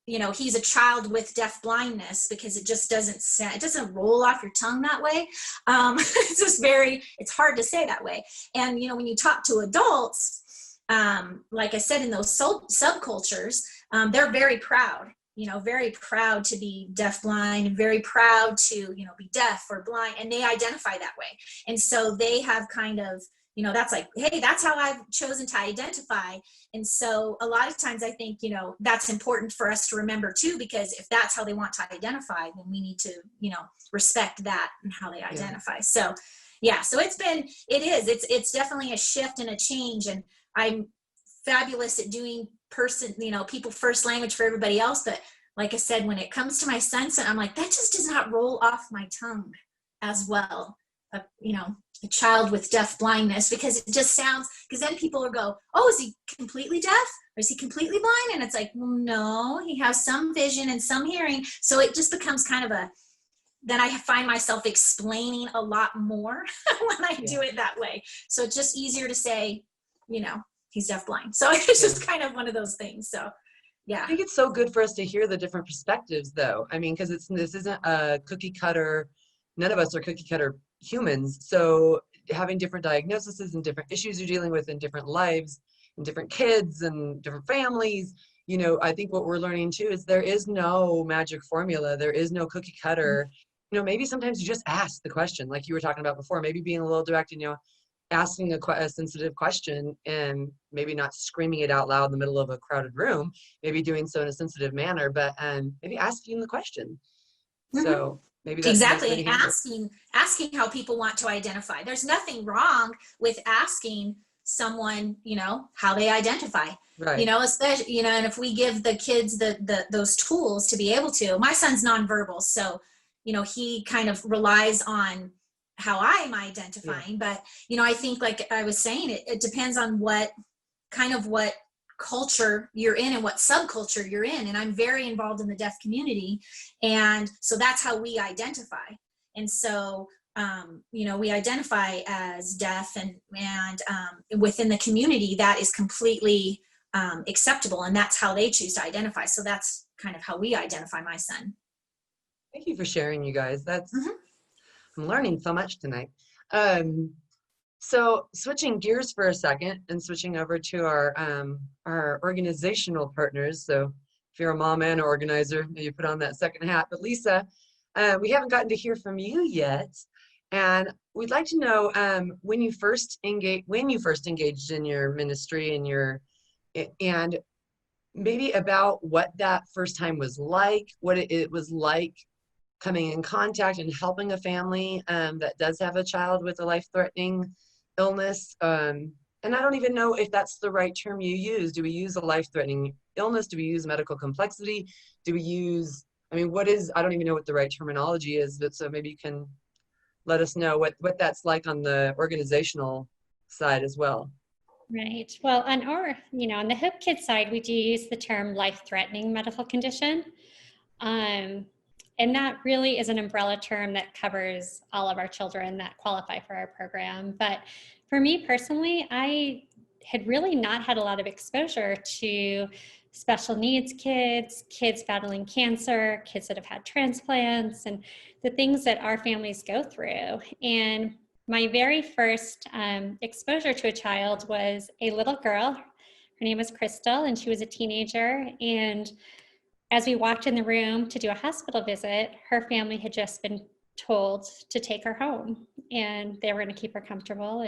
he's a child with deaf blindness, because it just doesn't roll off your tongue that way. It's just it's hard to say that way. And, when you talk to adults, like I said, in those subcultures, they're very proud. Very proud to be deafblind, very proud to, be deaf or blind, and they identify that way. And so they have kind of, that's like, hey, that's how I've chosen to identify. And so a lot of times I think, that's important for us to remember too, because if that's how they want to identify, then we need to, respect that and how they identify. Yeah. So, yeah, so it's definitely a shift and a change. And I'm fabulous at doing people first language for everybody else. But like I said, when it comes to my son, I'm like, that just does not roll off my tongue as well. A child with deaf blindness, because it just sounds, because then people will go, oh, is he completely deaf? Or is he completely blind? And it's like, well, no, he has some vision and some hearing. So it just becomes kind of then I find myself explaining a lot more when I do it that way. So it's just easier to say, he's deafblind. So it's just kind of one of those things. So, yeah. I think it's so good for us to hear the different perspectives, though. I mean, because this isn't a cookie cutter. None of us are cookie cutter humans. So having different diagnoses and different issues you're dealing with in different lives and different kids and different families, I think what we're learning too is there is no magic formula. There is no cookie cutter. Maybe sometimes you just ask the question, like you were talking about before, maybe being a little direct, asking a sensitive question and maybe not screaming it out loud in the middle of a crowded room, maybe doing so in a sensitive manner, but maybe asking the question. Mm-hmm. So maybe that's exactly. And asking how people want to identify. There's nothing wrong with asking someone, how they identify. Right. Especially, and if we give the kids those tools to be able to. My son's nonverbal, so he kind of relies on how I'm identifying. Yeah. But I think, like I was saying, it depends on what culture you're in and what subculture you're in. And I'm very involved in the deaf community, and so that's how we identify. And so we identify as deaf, and within the community that is completely acceptable, and that's how they choose to identify. So that's kind of how we identify my son. Thank you for sharing, you guys. Mhm. I'm learning so much tonight. So switching gears for a second and switching over to our organizational partners. So if you're a mom and an organizer, you put on that second hat. But Lisa, we haven't gotten to hear from you yet, and we'd like to know when you first engaged in your ministry and maybe about what that first time was like, what it was like coming in contact and helping a family that does have a child with a life-threatening illness. And I don't even know if that's the right term you use. Do we use a life-threatening illness? Do we use medical complexity? Do we use, I don't even know what the right terminology is, but so maybe you can let us know what that's like on the organizational side as well. Right. Well, on the Hope Kids side, we do use the term life-threatening medical condition. And that really is an umbrella term that covers all of our children that qualify for our program. But for me personally, I had really not had a lot of exposure to special needs kids, kids battling cancer, kids that have had transplants, and the things that our families go through. And my very first exposure to a child was a little girl. Her name was Crystal, and she was a teenager. And as we walked in the room to do a hospital visit, her family had just been told to take her home, and they were going to keep her comfortable.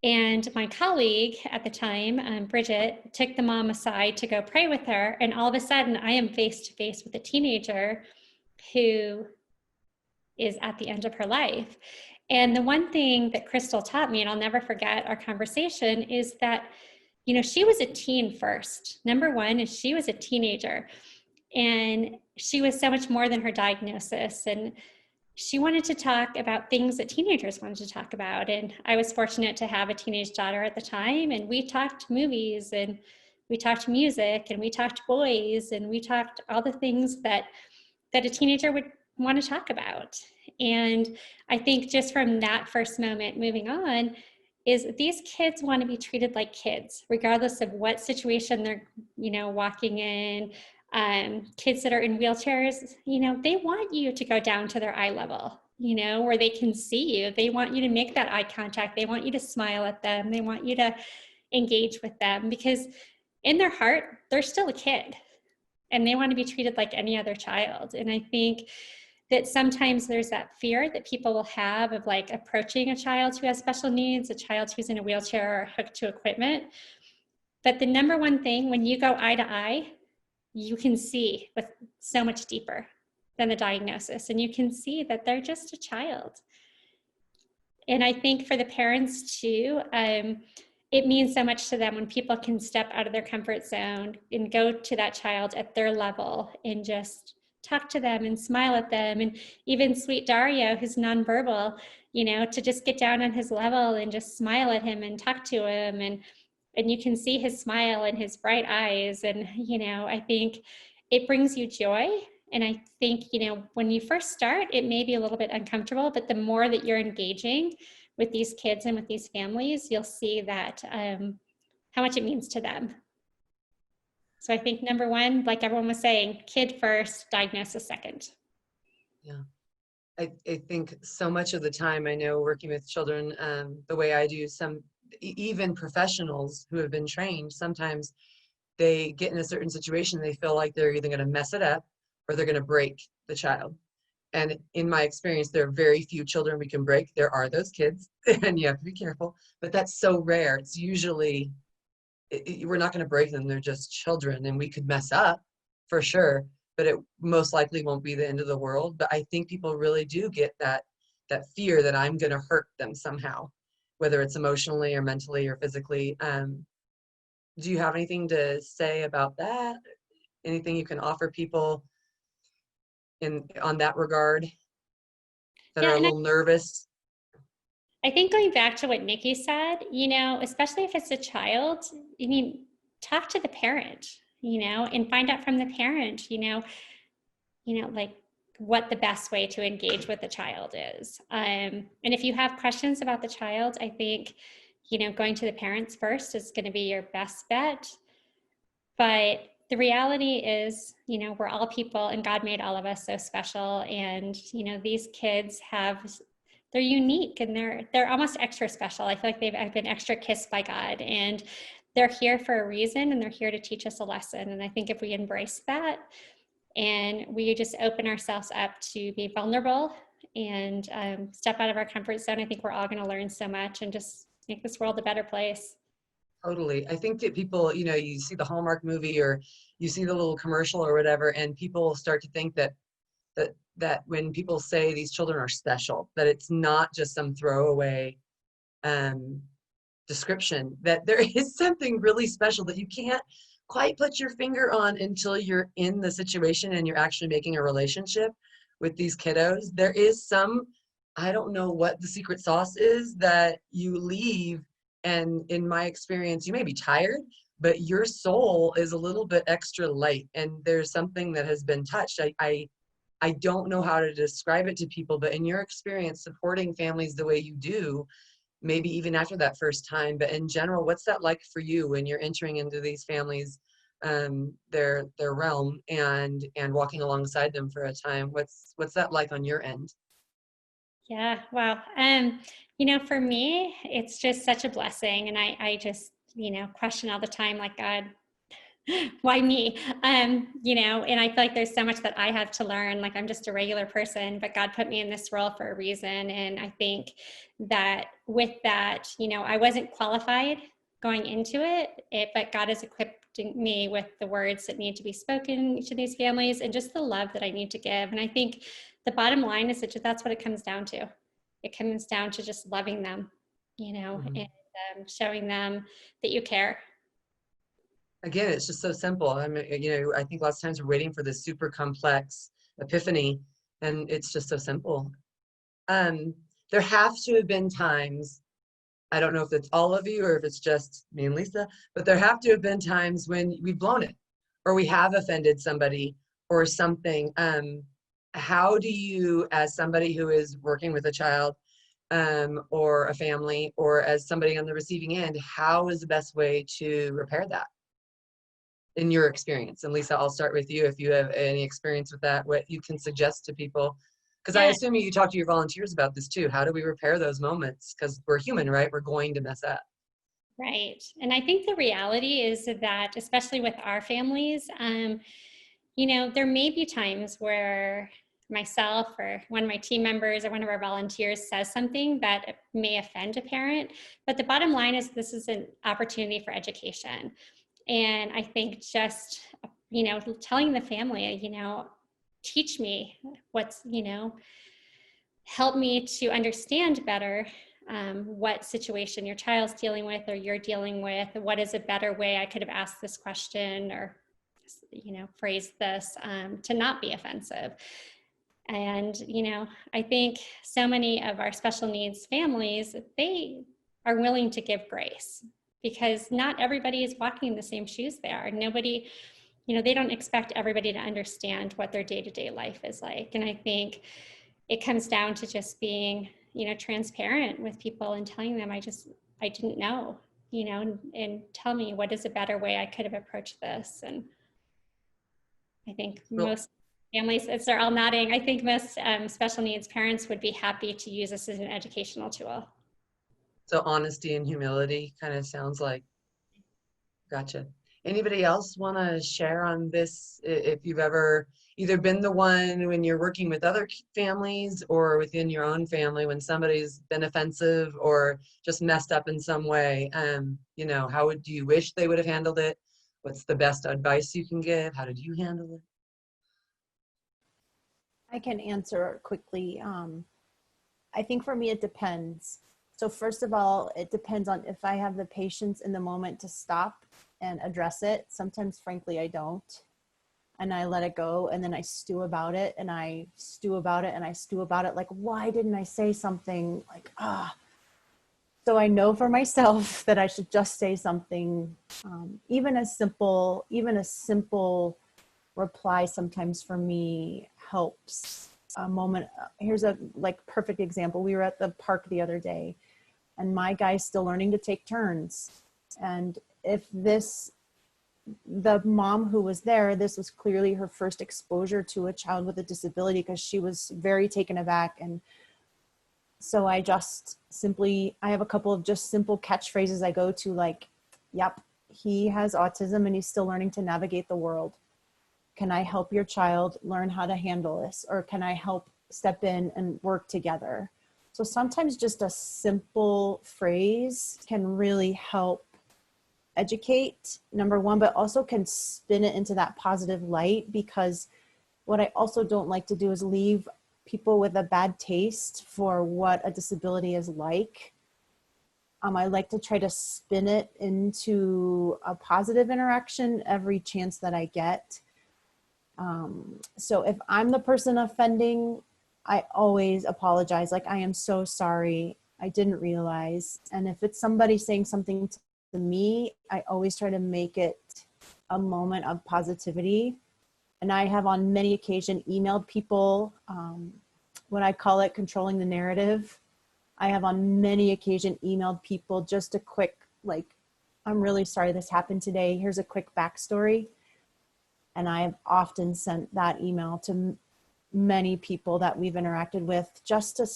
And my colleague at the time, Bridget, took the mom aside to go pray with her. And all of a sudden, I am face to face with a teenager who is at the end of her life. And the one thing that Crystal taught me, and I'll never forget our conversation, is that she was a teen first. Number one is she was a teenager, and she was so much more than her diagnosis. And she wanted to talk about things that teenagers wanted to talk about. And I was fortunate to have a teenage daughter at the time. And we talked movies, and we talked music, and we talked boys, and we talked all the things that a teenager would want to talk about. And I think just from that first moment moving on, is these kids want to be treated like kids, regardless of what situation they're, walking in. Kids that are in wheelchairs, they want you to go down to their eye level, where they can see you. They want you to make that eye contact. They want you to smile at them. They want you to engage with them, because in their heart, they're still a kid, and they want to be treated like any other child. And I think that sometimes there's that fear that people will have of like approaching a child who has special needs, a child who's in a wheelchair or hooked to equipment. But the number one thing, when you go eye to eye, you can see with so much deeper than the diagnosis, and you can see that they're just a child. And I think for the parents too, it means so much to them when people can step out of their comfort zone and go to that child at their level and just talk to them and smile at them. And even sweet Dario, who's nonverbal, to just get down on his level and just smile at him and talk to him. And you can see his smile and his bright eyes. And, I think it brings you joy. And I think, when you first start, it may be a little bit uncomfortable, but the more that you're engaging with these kids and with these families, you'll see that how much it means to them. So I think number one, like everyone was saying, kid first, diagnosis second. Yeah. I think so much of the time, I know working with children the way I do, even professionals who have been trained, sometimes they get in a certain situation, they feel like they're either going to mess it up or they're going to break the child. And in my experience, there are very few children we can break. There are those kids, and you have to be careful, but that's so rare. It's usually, we're not going to break them. They're just children, and we could mess up for sure, but it most likely won't be the end of the world. But I think people really do get that fear that I'm going to hurt them somehow, whether it's emotionally or mentally or physically. Do you have anything to say about that? Anything you can offer people on that regard that are a little nervous? I think going back to what Nikki said, especially if it's a child, talk to the parent, and find out from the parent, like, what the best way to engage with the child is. And if you have questions about the child, I think, going to the parents first is going to be your best bet. But the reality is, we're all people and God made all of us so special. And, these kids they're unique and they're almost extra special. I feel like I've been extra kissed by God, and they're here for a reason, and they're here to teach us a lesson. And I think if we embrace that and we just open ourselves up to be vulnerable and step out of our comfort zone, I think we're all going to learn so much and just make this world a better place. Totally. I think that people, you see the Hallmark movie or you see the little commercial or whatever, and people start to think that when people say these children are special, that it's not just some throwaway description, that there is something really special that you can't quite put your finger on until you're in the situation and you're actually making a relationship with these kiddos. There is I don't know what the secret sauce is that you leave, and in my experience, you may be tired, but your soul is a little bit extra light, and there's something that has been touched. I don't know how to describe it to people, but in your experience supporting families the way you do, maybe even after that first time, but in general, what's that like for you when you're entering into these families, their realm, and walking alongside them for a time? What's that like on your end? Yeah, wow. For me, it's just such a blessing. And I just, question all the time, like, God, why me? And I feel like there's so much that I have to learn. Like, I'm just a regular person, but God put me in this role for a reason. And I think that with that, I wasn't qualified going into it, but God has equipped me with the words that need to be spoken to these families and just the love that I need to give. And I think the bottom line is that that's what it comes down to. It comes down to just loving them, Mm-hmm. and showing them that you care. Again, it's just so simple. I mean, I think lots of times we're waiting for this super complex epiphany, and it's just so simple. There have to have been times, I don't know if it's all of you or if it's just me and Lisa, but there have to have been times when we've blown it or we have offended somebody or something. How do you, as somebody who is working with a child or a family, or as somebody on the receiving end, how is the best way to repair that in your experience? And Lisa, I'll start with you if you have any experience with that, what you can suggest to people. Because I assume you talk to your volunteers about this too. How do we repair those moments? Because we're human, right? We're going to mess up. Right. And I think the reality is that, especially with our families, there may be times where myself or one of my team members or one of our volunteers says something that may offend a parent. But the bottom line is this is an opportunity for education. And I think just, telling the family, teach me what's, help me to understand better what situation your child's dealing with or you're dealing with. What is a better way I could have asked this question or, phrased this to not be offensive. And, I think so many of our special needs families, they are willing to give grace because not everybody is walking in the same shoes they are. Nobody, they don't expect everybody to understand what their day-to-day life is like. And I think it comes down to just being, transparent with people and telling them, I didn't know, and tell me what is a better way I could have approached this. And I think most families, as they're all nodding, I think most special needs parents would be happy to use this as an educational tool. So honesty and humility kind of sounds like. Gotcha. Anybody else want to share on this? If you've ever either been the one when you're working with other families or within your own family when somebody's been offensive or just messed up in some way, how do you wish they would have handled it? What's the best advice you can give? How did you handle it? I can answer quickly. I think for me, it depends. So first of all, it depends on if I have the patience in the moment to stop and address it. Sometimes, frankly, I don't. And I let it go. And then I stew about it and I stew about it and I stew about it. Like, why didn't I say something? Like, So I know for myself that I should just say something, even a simple reply sometimes for me helps. A moment, here's a like perfect example. We were at the park the other day and my guy's still learning to take turns. And if the mom who was there, this was clearly her first exposure to a child with a disability because she was very taken aback. And so I have a couple of just simple catchphrases I go to, like, yep, he has autism and he's still learning to navigate the world. Can I help your child learn how to handle this? Or can I help step in and work together? So sometimes just a simple phrase can really help educate, number one, but also can spin it into that positive light, because what I also don't like to do is leave people with a bad taste for what a disability is like. I like to try to spin it into a positive interaction every chance that I get. So if I'm the person offending, I always apologize. Like, I am so sorry. I didn't realize. And if it's somebody saying something to me, I always try to make it a moment of positivity. And I have on many occasions emailed people, what I call it controlling the narrative. I have on many occasions emailed people just a quick, like, I'm really sorry this happened today. Here's a quick backstory. And I have often sent that email to many people that we've interacted with just to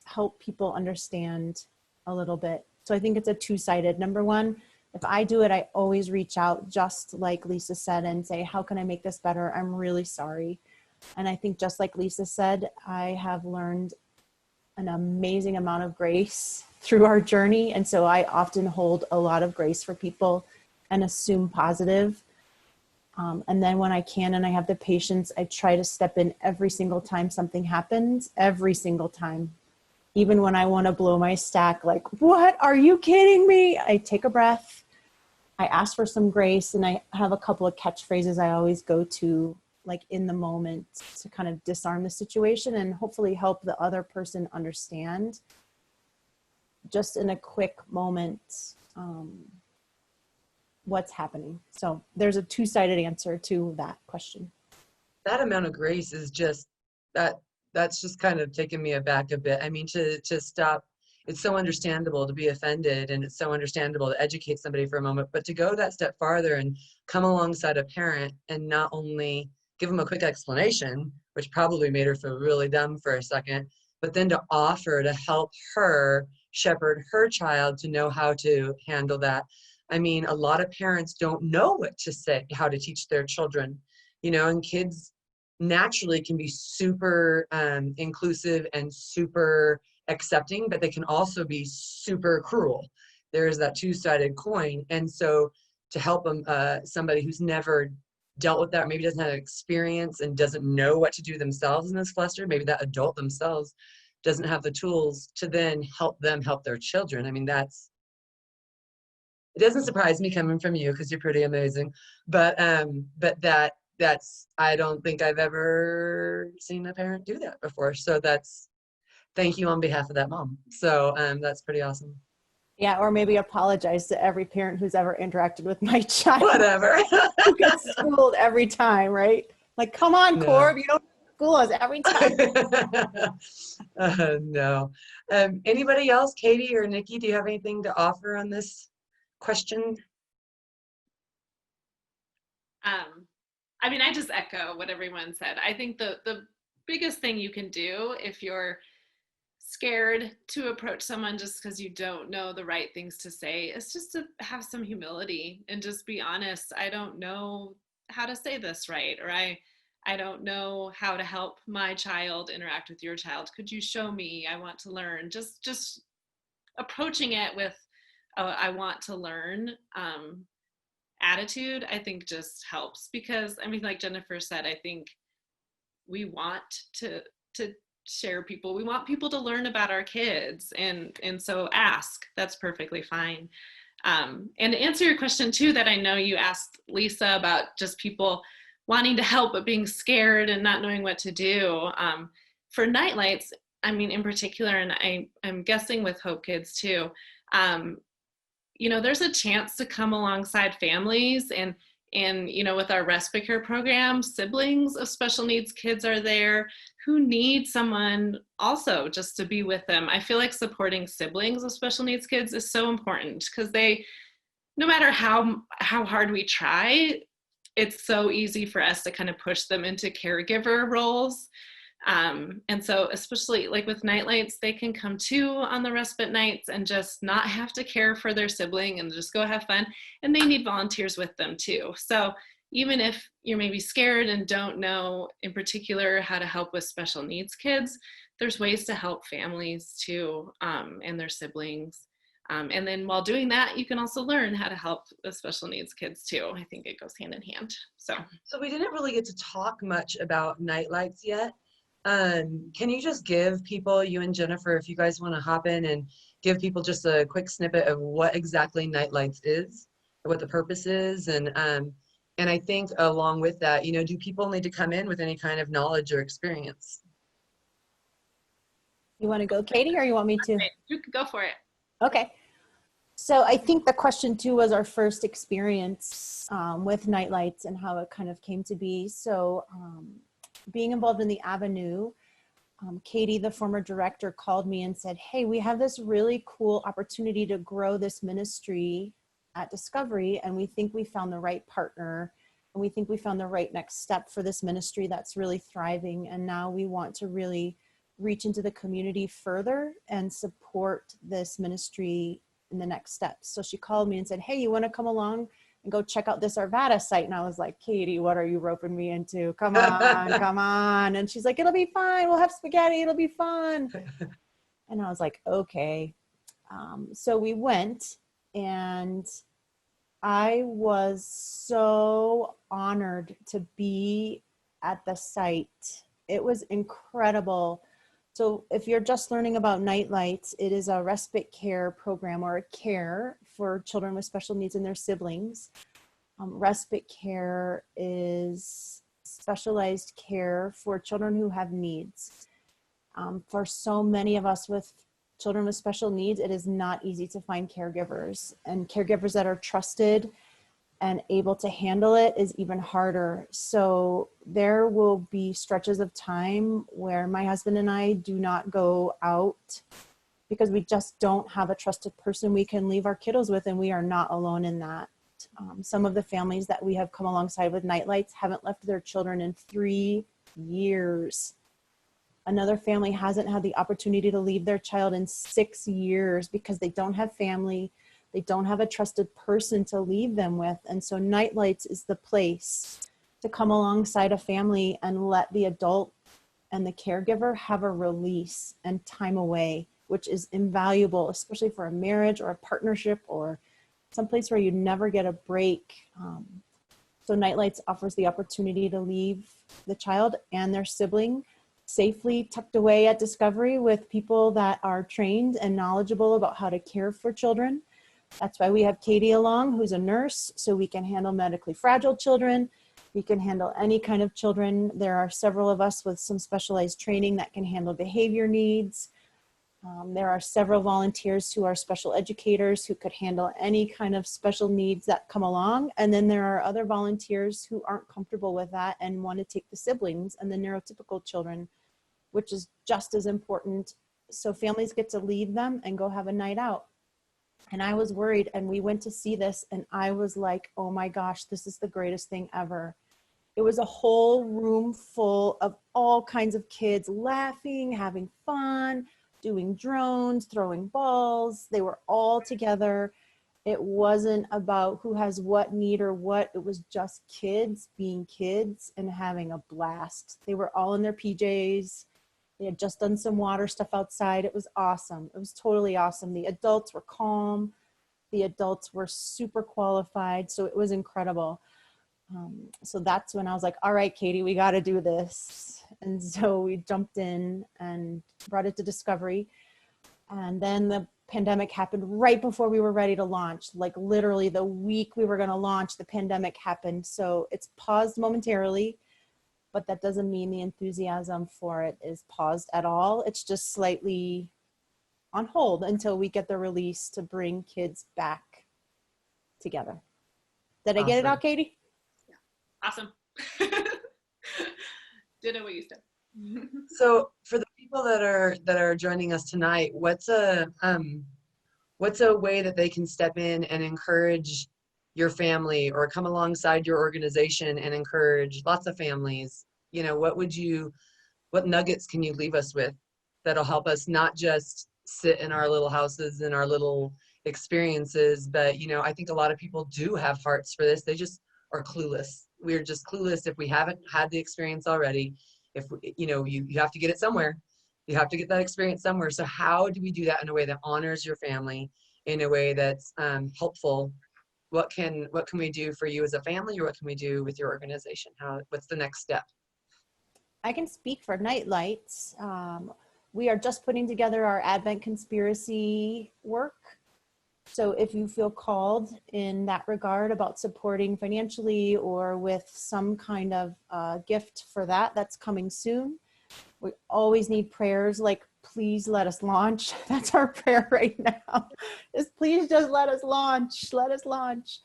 help people understand a little bit. So I think it's a two-sided. Number one, if I do it, I always reach out, just like Lisa said, and say, how can I make this better? I'm really sorry. And I think just like Lisa said, I have learned an amazing amount of grace through our journey. And so I often hold a lot of grace for people and assume positive. And then when I can and I have the patience, I try to step in every single time something happens, every single time. Even when I want to blow my stack, like, what, are you kidding me? I take a breath, I ask for some grace, and I have a couple of catchphrases I always go to, like, in the moment, to kind of disarm the situation and hopefully help the other person understand just in a quick moment what's happening. So there's a two-sided answer to that question. That amount of grace is just that's just kind of taken me aback a bit. I mean, to stop, it's so understandable to be offended, and it's so understandable to educate somebody for a moment, but to go that step farther and come alongside a parent and not only give them a quick explanation, which probably made her feel really dumb for a second, but then to offer to help her shepherd her child to know how to handle that. I mean, a lot of parents don't know what to say, how to teach their children, and kids naturally can be super inclusive and super accepting, but they can also be super cruel. There's that two-sided coin. And so to help them, somebody who's never dealt with that, maybe doesn't have experience and doesn't know what to do themselves in this cluster, maybe that adult themselves doesn't have the tools to then help them help their children. I mean, it doesn't surprise me coming from you because you're pretty amazing, but that's, I don't think I've ever seen a parent do that before. So thank you on behalf of that mom. So that's pretty awesome. Yeah, or maybe apologize to every parent who's ever interacted with my child. Whatever. Who gets schooled every time, right? Like, come on, No. Corb, you don't school us every time. No. Anybody else, Katie or Nikki, do you have anything to offer on this question? I mean, I just echo what everyone said. I think the biggest thing you can do if you're scared to approach someone just because you don't know the right things to say is just to have some humility and just be honest. I don't know how to say this right, or I don't know how to help my child interact with your child. Could you show me? I want to learn. Just approaching it with I want to learn attitude, I think just helps, because I mean, like Jennifer said, I think we want to share people. We want people to learn about our kids, and so ask. That's perfectly fine. And to answer your question too, that I know you asked Lisa about just people wanting to help but being scared and not knowing what to do. For Nightlights, I mean, in particular, and I'm guessing with Hope Kids too, there's a chance to come alongside families, and And, you know, with our respite care program, siblings of special needs kids are there who need someone also just to be with them. I feel like supporting siblings of special needs kids is so important because they, no matter how hard we try, it's so easy for us to kind of push them into caregiver roles. And so especially like with Nightlights, they can come too on the respite nights and just not have to care for their sibling and just go have fun. And they need volunteers with them too. So even if you're maybe scared and don't know in particular how to help with special needs kids, there's ways to help families too, and their siblings. And then while doing that, you can also learn how to help the special needs kids too. I think it goes hand in hand. So we didn't really get to talk much about Nightlights yet. Can you just give people, you and Jennifer, if you guys want to hop in and give people just a quick snippet of what exactly Nightlights is, what the purpose is, and I think along with that, you know, do people need to come in with any kind of knowledge or experience? You want to go, Katie, or you want me to? you could go for it. Okay. So I think the question too was our first experience with Nightlights and how it kind of came to be. So being involved in the Avenue, Katie, the former director, called me and said, hey, we have this really cool opportunity to grow this ministry at Discovery, and we think we found the right partner, and we think we found the right next step for this ministry that's really thriving. And now we want to really reach into the community further and support this ministry in the next steps. So she called me and said, hey, you want to come along and go check out this Arvada site? And I was like, Katie, what are you roping me into? Come on, come on. And she's like, it'll be fine. We'll have spaghetti. It'll be fun. And I was like, okay. So we went, and I was so honored to be at the site. It was incredible. So if you're just learning about Nightlights, it is a respite care program, or a care for children with special needs and their siblings. Respite care is specialized care for children who have needs. For so many of us with children with special needs, it is not easy to find caregivers, and caregivers that are trusted and able to handle it is even harder. So there will be stretches of time where my husband and I do not go out because we just don't have a trusted person we can leave our kiddos with, and we are not alone in that. Some of the families that we have come alongside with Nightlights haven't left their children in 3 years. Another family hasn't had the opportunity to leave their child in 6 years because they don't have family. They don't have a trusted person to leave them with. And so Nightlights is the place to come alongside a family and let the adult and the caregiver have a release and time away, which is invaluable, especially for a marriage or a partnership or someplace where you never get a break. So Nightlights offers the opportunity to leave the child and their sibling safely tucked away at Discovery with people that are trained and knowledgeable about how to care for children. That's why we have Katie along, who's a nurse, so we can handle medically fragile children. We can handle any kind of children. There are several of us with some specialized training that can handle behavior needs. There are several volunteers who are special educators who could handle any kind of special needs that come along. And then there are other volunteers who aren't comfortable with that and want to take the siblings and the neurotypical children, which is just as important. So families get to leave them and go have a night out. And I was worried, and we went to see this, and I was like, oh my gosh, this is the greatest thing ever. It was a whole room full of all kinds of kids laughing, having fun, doing drones, throwing balls. They were all together. It wasn't about who has what need or what. It was just kids being kids and having a blast. They were all in their PJs. They had just done some water stuff outside. It was awesome. It was totally awesome. The adults were calm. The adults were super qualified. So it was incredible. So that's when I was like, all right, Katie, we got to do this. And so we jumped in and brought it to Discovery. And then the pandemic happened right before we were ready to launch. Like literally the week we were going to launch, the pandemic happened. So it's paused momentarily, but that doesn't mean the enthusiasm for it is paused at all. It's just slightly on hold until we get the release to bring kids back together. Did I get it Awesome. out, Katie? Awesome. Ditto what you said. So for the people that are joining us tonight, what's a way that they can step in and encourage your family or come alongside your organization and encourage lots of families? You know, what nuggets can you leave us with that'll help us not just sit in our little houses and our little experiences, but you know, I think a lot of people do have hearts for this. They just are clueless. We're just clueless if we haven't had the experience already. If you know, you have to get it somewhere. You have to get that experience somewhere. So how do we do that in a way that honors your family, in a way that's helpful? What can we do for you as a family, or what can we do with your organization? What's the next step? I can speak for Nightlights. We are just putting together our Advent conspiracy work. So if you feel called in that regard about supporting financially or with some kind of gift for that, that's coming soon. We always need prayers, like, please let us launch. That's our prayer right now, is please just let us launch, let us launch.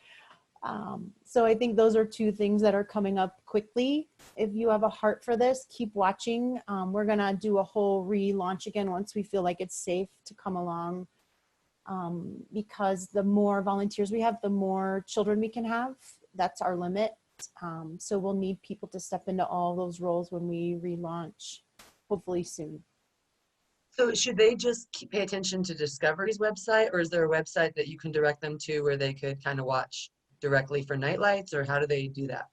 So I think those are two things that are coming up quickly. If you have a heart for this, keep watching. We're gonna do a whole relaunch again once we feel like it's safe to come along, because the more volunteers we have, the more children we can have. That's our limit. So we'll need people to step into all those roles when we relaunch, hopefully soon. So should they just pay attention to Discovery's website, or is there a website that you can direct them to where they could kind of watch directly for Nightlights, or how do they do that?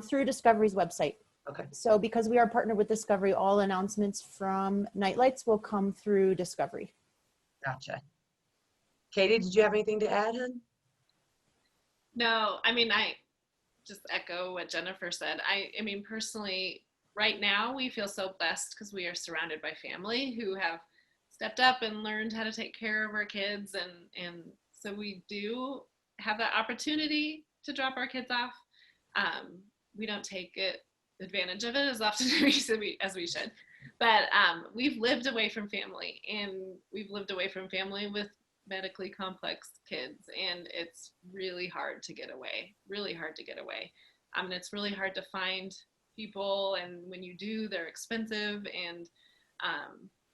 Through Discovery's website. Okay. So because we are partnered with Discovery, all announcements from Nightlights will come through Discovery. Gotcha. Katie, did you have anything to add, hon? No, I mean, I just echo what Jennifer said. I mean, personally, right now we feel so blessed because we are surrounded by family who have stepped up and learned how to take care of our kids. And so we do have that opportunity to drop our kids off. We don't take advantage of it as often as we should. But we've lived away from family, and we've lived away from family with medically complex kids, and it's really hard to get away, and it's really hard to find people, and when you do, they're expensive. And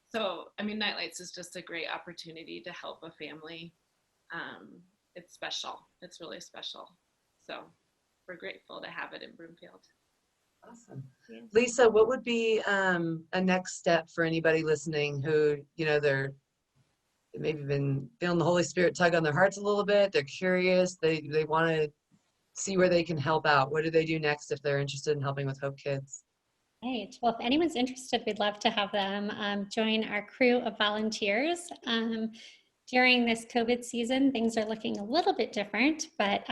so I mean, Nightlights is just a great opportunity to help a family. It's special, it's really special, so we're grateful to have it in Broomfield. Awesome. Yeah. Lisa, what would be a next step for anybody listening who, you know, they've maybe been feeling the Holy Spirit tug on their hearts a little bit, they're curious, they want to see where they can help out? What do they do next if they're interested in helping with Hope Kids? Right. Well, if anyone's interested, we'd love to have them join our crew of volunteers. During this COVID season, things are looking a little bit different, but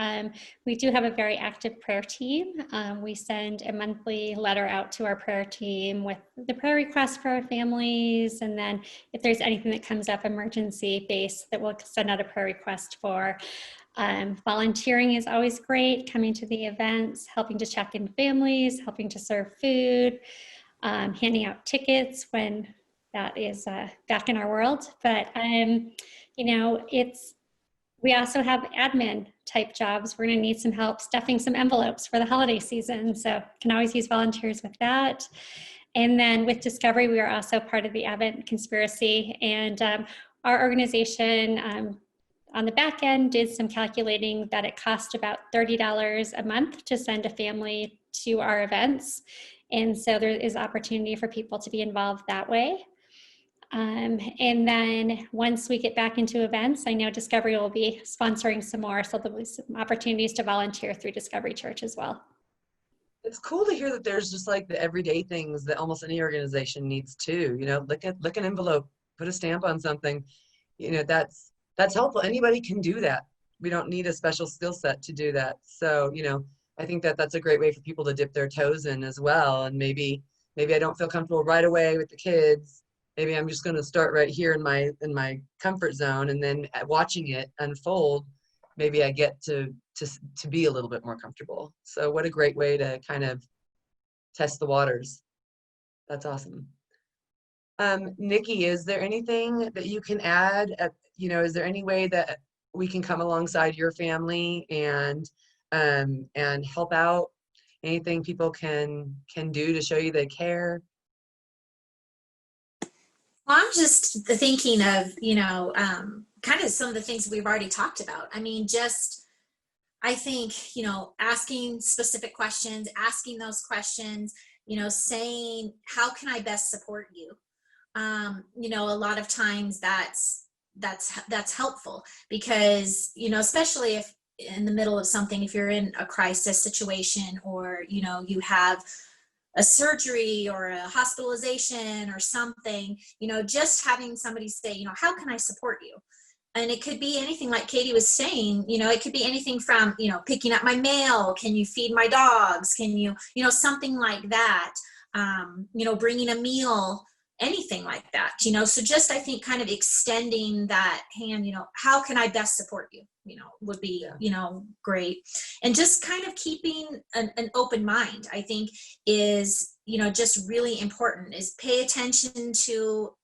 we do have a very active prayer team. We send a monthly letter out to our prayer team with the prayer requests for our families. And then if there's anything that comes up emergency based, that we'll send out a prayer request for. Volunteering is always great, coming to the events, helping to check in families, helping to serve food, handing out tickets when that is back in our world. But you know, we also have admin type jobs. We're going to need some help stuffing some envelopes for the holiday season, so can always use volunteers with that. And then with Discovery, we are also part of the Advent Conspiracy, and our organization on the back end did some calculating that it cost about $30 a month to send a family to our events. And so there is opportunity for people to be involved that way. And then once we get back into events, I know Discovery will be sponsoring some more, so there'll be some opportunities to volunteer through Discovery Church as well. It's cool to hear that there's just like the everyday things that almost any organization needs too. You know, look an envelope, put a stamp on something. You know, that's helpful. Anybody can do that. We don't need a special skill set to do that. So, you know, I think that that's a great way for people to dip their toes in as well. And maybe I don't feel comfortable right away with the kids. Maybe I'm just going to start right here in my comfort zone, and then watching it unfold, maybe I get to be a little bit more comfortable. So what a great way to kind of test the waters. That's awesome. Nikki, is there anything that you can add? You know, is there any way that we can come alongside your family and help out? anything people can do to show you they care? Well, I'm just thinking of, kind of some of the things we've already talked about. I mean, I think, asking specific questions, asking those questions, saying, how can I best support you? A lot of times that's helpful because, especially if in the middle of something, if you're in a crisis situation or, you have a surgery or a hospitalization or something, just having somebody say, how can I support you? And it could be anything like Katie was saying, it could be anything from, picking up my mail. Can you feed my dogs? Can you, something like that, bringing a meal, anything like that, so just, I think kind of extending that hand, how can I best support you, would be, great. And just kind of keeping an open mind, I think is, just really important, is pay attention to,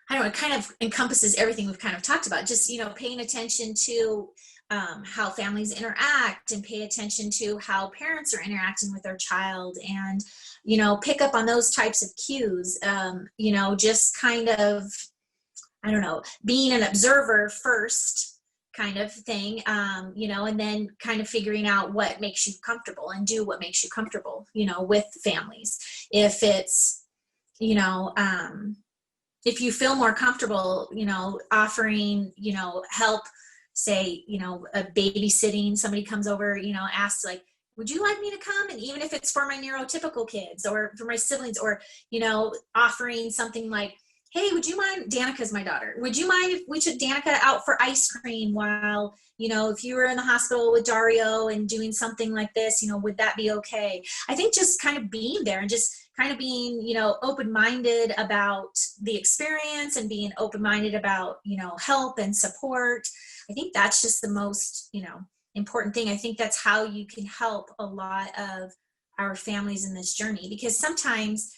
I don't know, it kind of encompasses everything we've kind of talked about. Just, paying attention to how families interact and pay attention to how parents are interacting with their child and, pick up on those types of cues, just kind of, I don't know, being an observer first kind of thing, and then kind of figuring out what makes you comfortable and do what makes you comfortable, with families. If it's, if you feel more comfortable, offering, help, say, a babysitting, somebody comes over, asks like, would you like me to come? And even if it's for my neurotypical kids or for my siblings, or, offering something like, hey, would you mind, Danica's my daughter, would you mind if we took Danica out for ice cream while, if you were in the hospital with Dario and doing something like this, would that be okay? I think just kind of being there and just kind of being, open-minded about the experience and being open-minded about, help and support. I think that's just the most, important thing. I think that's how you can help a lot of our families in this journey, because sometimes,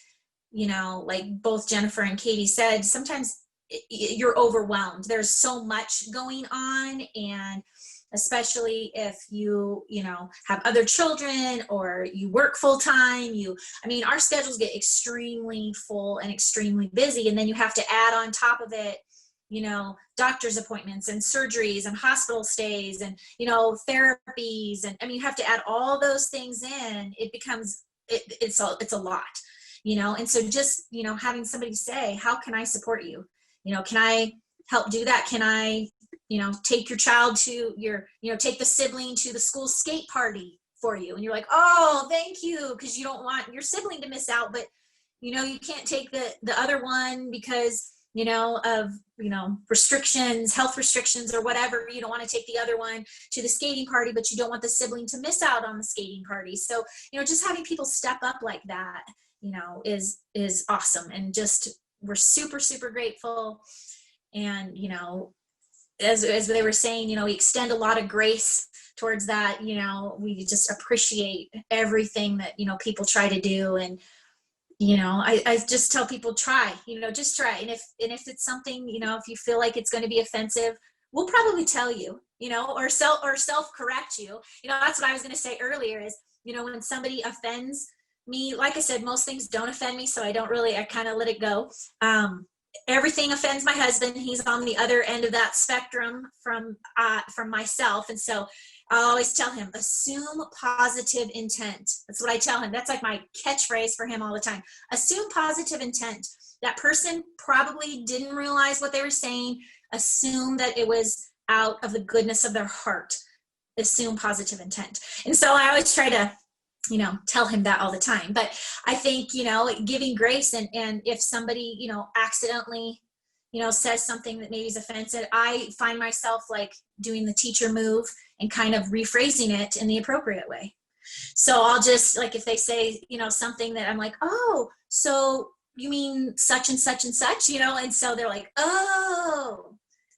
like both Jennifer and Katie said, sometimes you're overwhelmed. There's so much going on, and especially if you have other children or you work full time, our schedules get extremely full and extremely busy, and then you have to add on top of it, doctor's appointments and surgeries and hospital stays and, therapies. And you have to add all those things in. It becomes, it's a lot, and so just, having somebody say, how can I support you? Can I help do that? Can I, take your child to take the sibling to the school skate party for you? And you're like, oh, thank you. Cause you don't want your sibling to miss out, but you can't take the other one because, of, restrictions, health restrictions or whatever. You don't want to take the other one to the skating party, but you don't want the sibling to miss out on the skating party. So, just having people step up like that, is awesome. And just, we're super, super grateful. And, as they were saying, we extend a lot of grace towards that. We just appreciate everything that, people try to do. And, I just tell people, try, just try. And if it's something, if you feel like it's going to be offensive, we'll probably tell you, or self-correct you. That's what I was going to say earlier is, when somebody offends me, like I said, most things don't offend me. So I kind of let it go. Everything offends my husband. He's on the other end of that spectrum from myself. And so I always tell him, assume positive intent. That's what I tell him. That's like my catchphrase for him all the time. Assume positive intent. That person probably didn't realize what they were saying. Assume that it was out of the goodness of their heart. Assume positive intent. And so I always try to, tell him that all the time. But I think, giving grace and if somebody, accidentally, says something that maybe is offensive, I find myself like doing the teacher move and kind of rephrasing it in the appropriate way. So I'll just like, if they say, something that I'm like, oh, so you mean such and such and such, and so they're like, oh,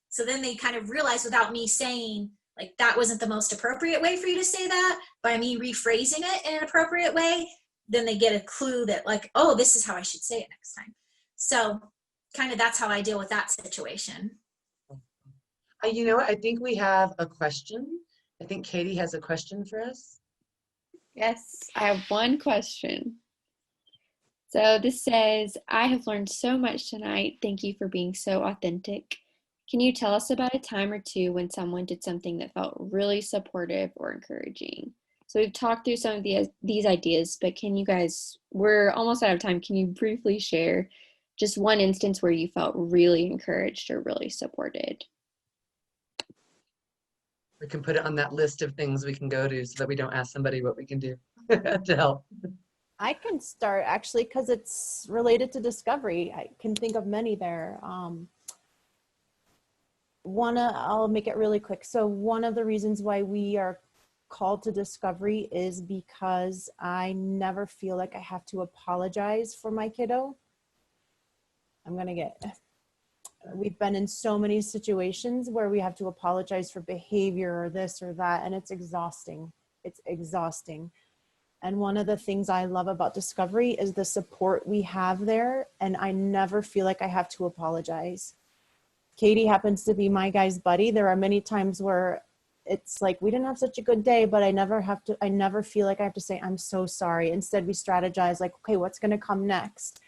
so then they kind of realize without me saying, like, that wasn't the most appropriate way for you to say that, by me rephrasing it in an appropriate way, then they get a clue that like, oh, this is how I should say it next time. So kind of that's how I deal with that situation. I think we have a question. I think Katie has a question for us. Yes, I have one question. So this says, I have learned so much tonight. Thank you for being so authentic. Can you tell us about a time or two when someone did something that felt really supportive or encouraging? So we've talked through some of these ideas, but can you guys, we're almost out of time. Can you briefly share just one instance where you felt really encouraged or really supported? We can put it on that list of things we can go to so that we don't ask somebody what we can do to help. I can start actually because it's related to discovery. I can think of many there. I'll make it really quick. So one of the reasons why we are called to discovery is because I never feel like I have to apologize for my kiddo. We've been in so many situations where we have to apologize for behavior or this or that, and it's exhausting. It's exhausting. And one of the things I love about Discovery is the support we have there, and I never feel like I have to apologize. Katie happens to be my guy's buddy. There are many times where it's like, we didn't have such a good day, but I never feel like I have to say, I'm so sorry. Instead, we strategize like, okay, what's going to come next?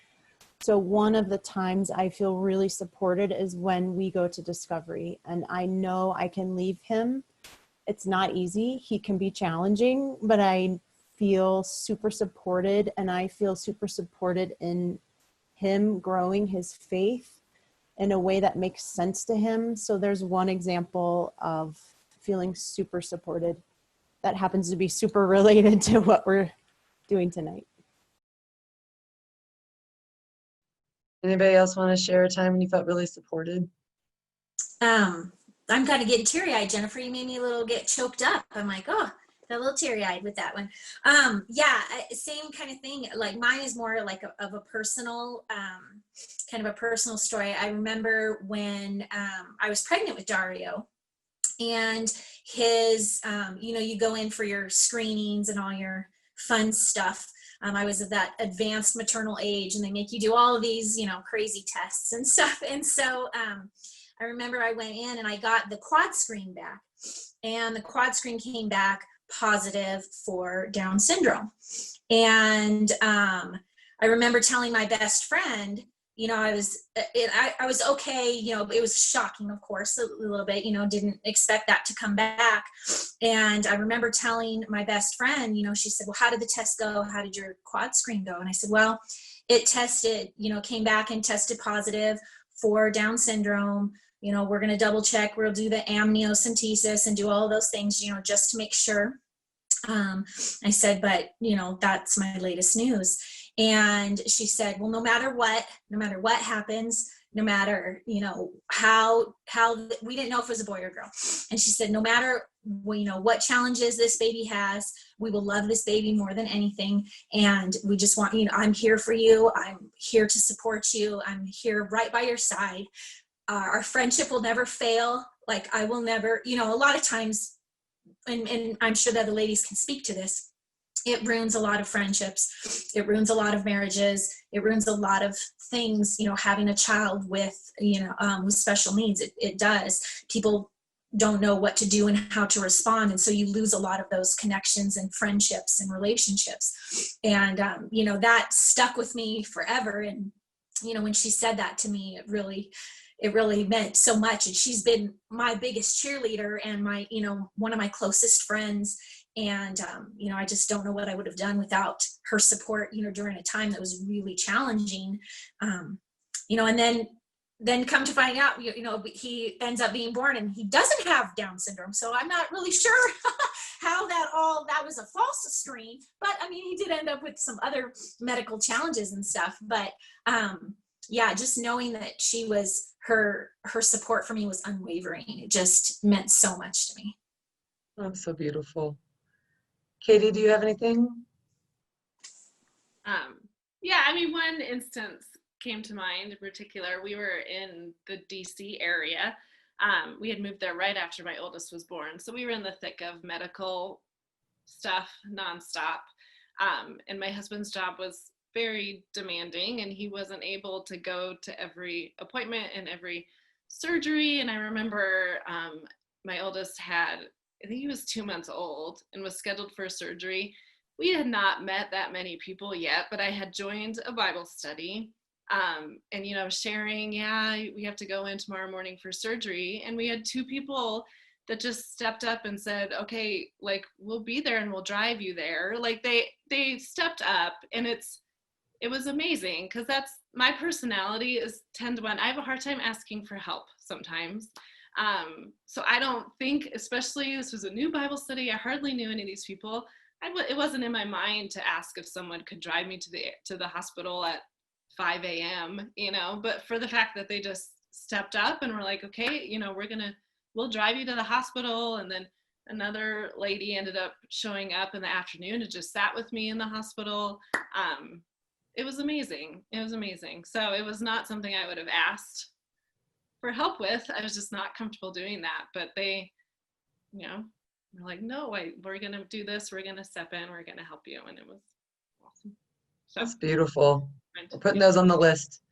So one of the times I feel really supported is when we go to Discovery, and I know I can leave him. It's not easy. He can be challenging, but I feel super supported, and I feel super supported in him growing his faith in a way that makes sense to him. So there's one example of feeling super supported that happens to be super related to what we're doing tonight. Anybody else want to share a time when you felt really supported? I'm kind of getting teary-eyed, Jennifer. You made me get choked up. I'm like, oh, got a little teary-eyed with that one. Yeah, same kind of thing. Like mine is more like of a personal, kind of a personal story. I remember when I was pregnant with Dario, and his, you go in for your screenings and all your fun stuff. I was at that advanced maternal age, and they make you do all of these, crazy tests and stuff. And so I remember I went in and I got the quad screen back, and the quad screen came back positive for Down syndrome. And I remember telling my best friend, I was okay, it was shocking, of course, a little bit, didn't expect that to come back. And I remember telling my best friend, she said, well, how did the test go? How did your quad screen go? And I said, well, it tested, came back and tested positive for Down syndrome. We're going to double check. We'll do the amniocentesis and do all those things, just to make sure. I said, but, that's my latest news. And she said, well, no matter what happens, no matter, how we didn't know if it was a boy or girl. And she said, no matter, what challenges this baby has, we will love this baby more than anything. And we just want, I'm here for you. I'm here to support you. I'm here right by your side. Our friendship will never fail. Like I will never, a lot of times, and I'm sure that the ladies can speak to this, it ruins a lot of friendships. It ruins a lot of marriages. It ruins a lot of things, having a child with, with special needs. It does. People don't know what to do and how to respond. And so you lose a lot of those connections and friendships and relationships. And, that stuck with me forever. And, when she said that to me, it really meant so much. And she's been my biggest cheerleader and my, one of my closest friends. And, I just don't know what I would have done without her support, during a time that was really challenging. And then come to find out, he ends up being born and he doesn't have Down syndrome. So I'm not really sure how that was a false screen, but I mean, he did end up with some other medical challenges and stuff. But, yeah, just knowing that her support for me was unwavering. It just meant so much to me. Oh, so beautiful. Katie, do you have anything? Yeah, I mean, one instance came to mind in particular. We were in the DC area. We had moved there right after my oldest was born. So we were in the thick of medical stuff nonstop. And my husband's job was very demanding, and he wasn't able to go to every appointment and every surgery. And I remember my oldest I think he was 2 months old and was scheduled for surgery we had not met that many people yet, but I had joined a Bible study. And, you know, sharing, yeah, we have to go in tomorrow morning for surgery. And we had 2 people that just stepped up and said, okay, like, we'll be there and we'll drive you there. Like they stepped up, and it was amazing, because that's my personality is 10 to 1. I have a hard time asking for help sometimes. So I don't think, especially this was a new Bible study, I hardly knew any of these people. It wasn't in my mind to ask if someone could drive me to the hospital at 5 a.m., you know, but for the fact that they just stepped up and were like, okay, you know, we'll drive you to the hospital. And then another lady ended up showing up in the afternoon and just sat with me in the hospital. It was amazing. It was amazing. So it was not something I would have asked for help with. I was just not comfortable doing that. But they, you know, were like, no, we're going to do this. We're going to step in. We're going to help you. And it was awesome. So That's beautiful. We're putting those on the list.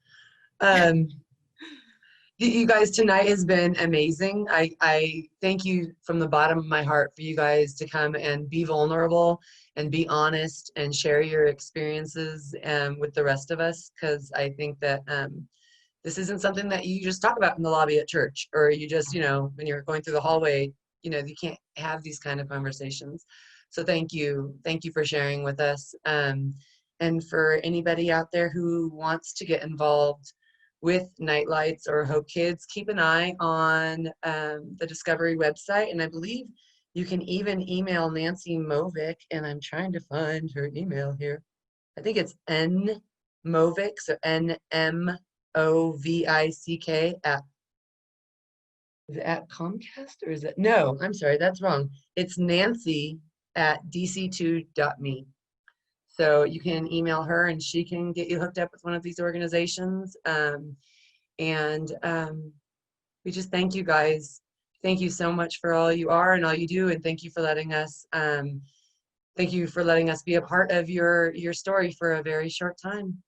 You guys, tonight has been amazing. I thank you from the bottom of my heart for you guys to come and be vulnerable and be honest and share your experiences with the rest of us, because I think that this isn't something that you just talk about in the lobby at church, or you just, you know, when you're going through the hallway, you know, you can't have these kind of conversations. So thank you for sharing with us. And for anybody out there who wants to get involved with Nightlights or Hope Kids, keep an eye on the Discovery website. And I believe you can even email Nancy Movick, and I'm trying to find her email here. I think it's nmovick, so NMOVICK is it at Comcast, or is it? No, I'm sorry, that's wrong. It's Nancy at dc2.me. So you can email her and she can get you hooked up with one of these organizations. We just thank you guys. Thank you so much for all you are and all you do. And thank you for letting us, be a part of your story for a very short time.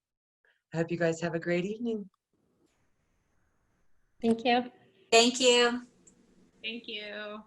I hope you guys have a great evening. Thank you. Thank you. thank you.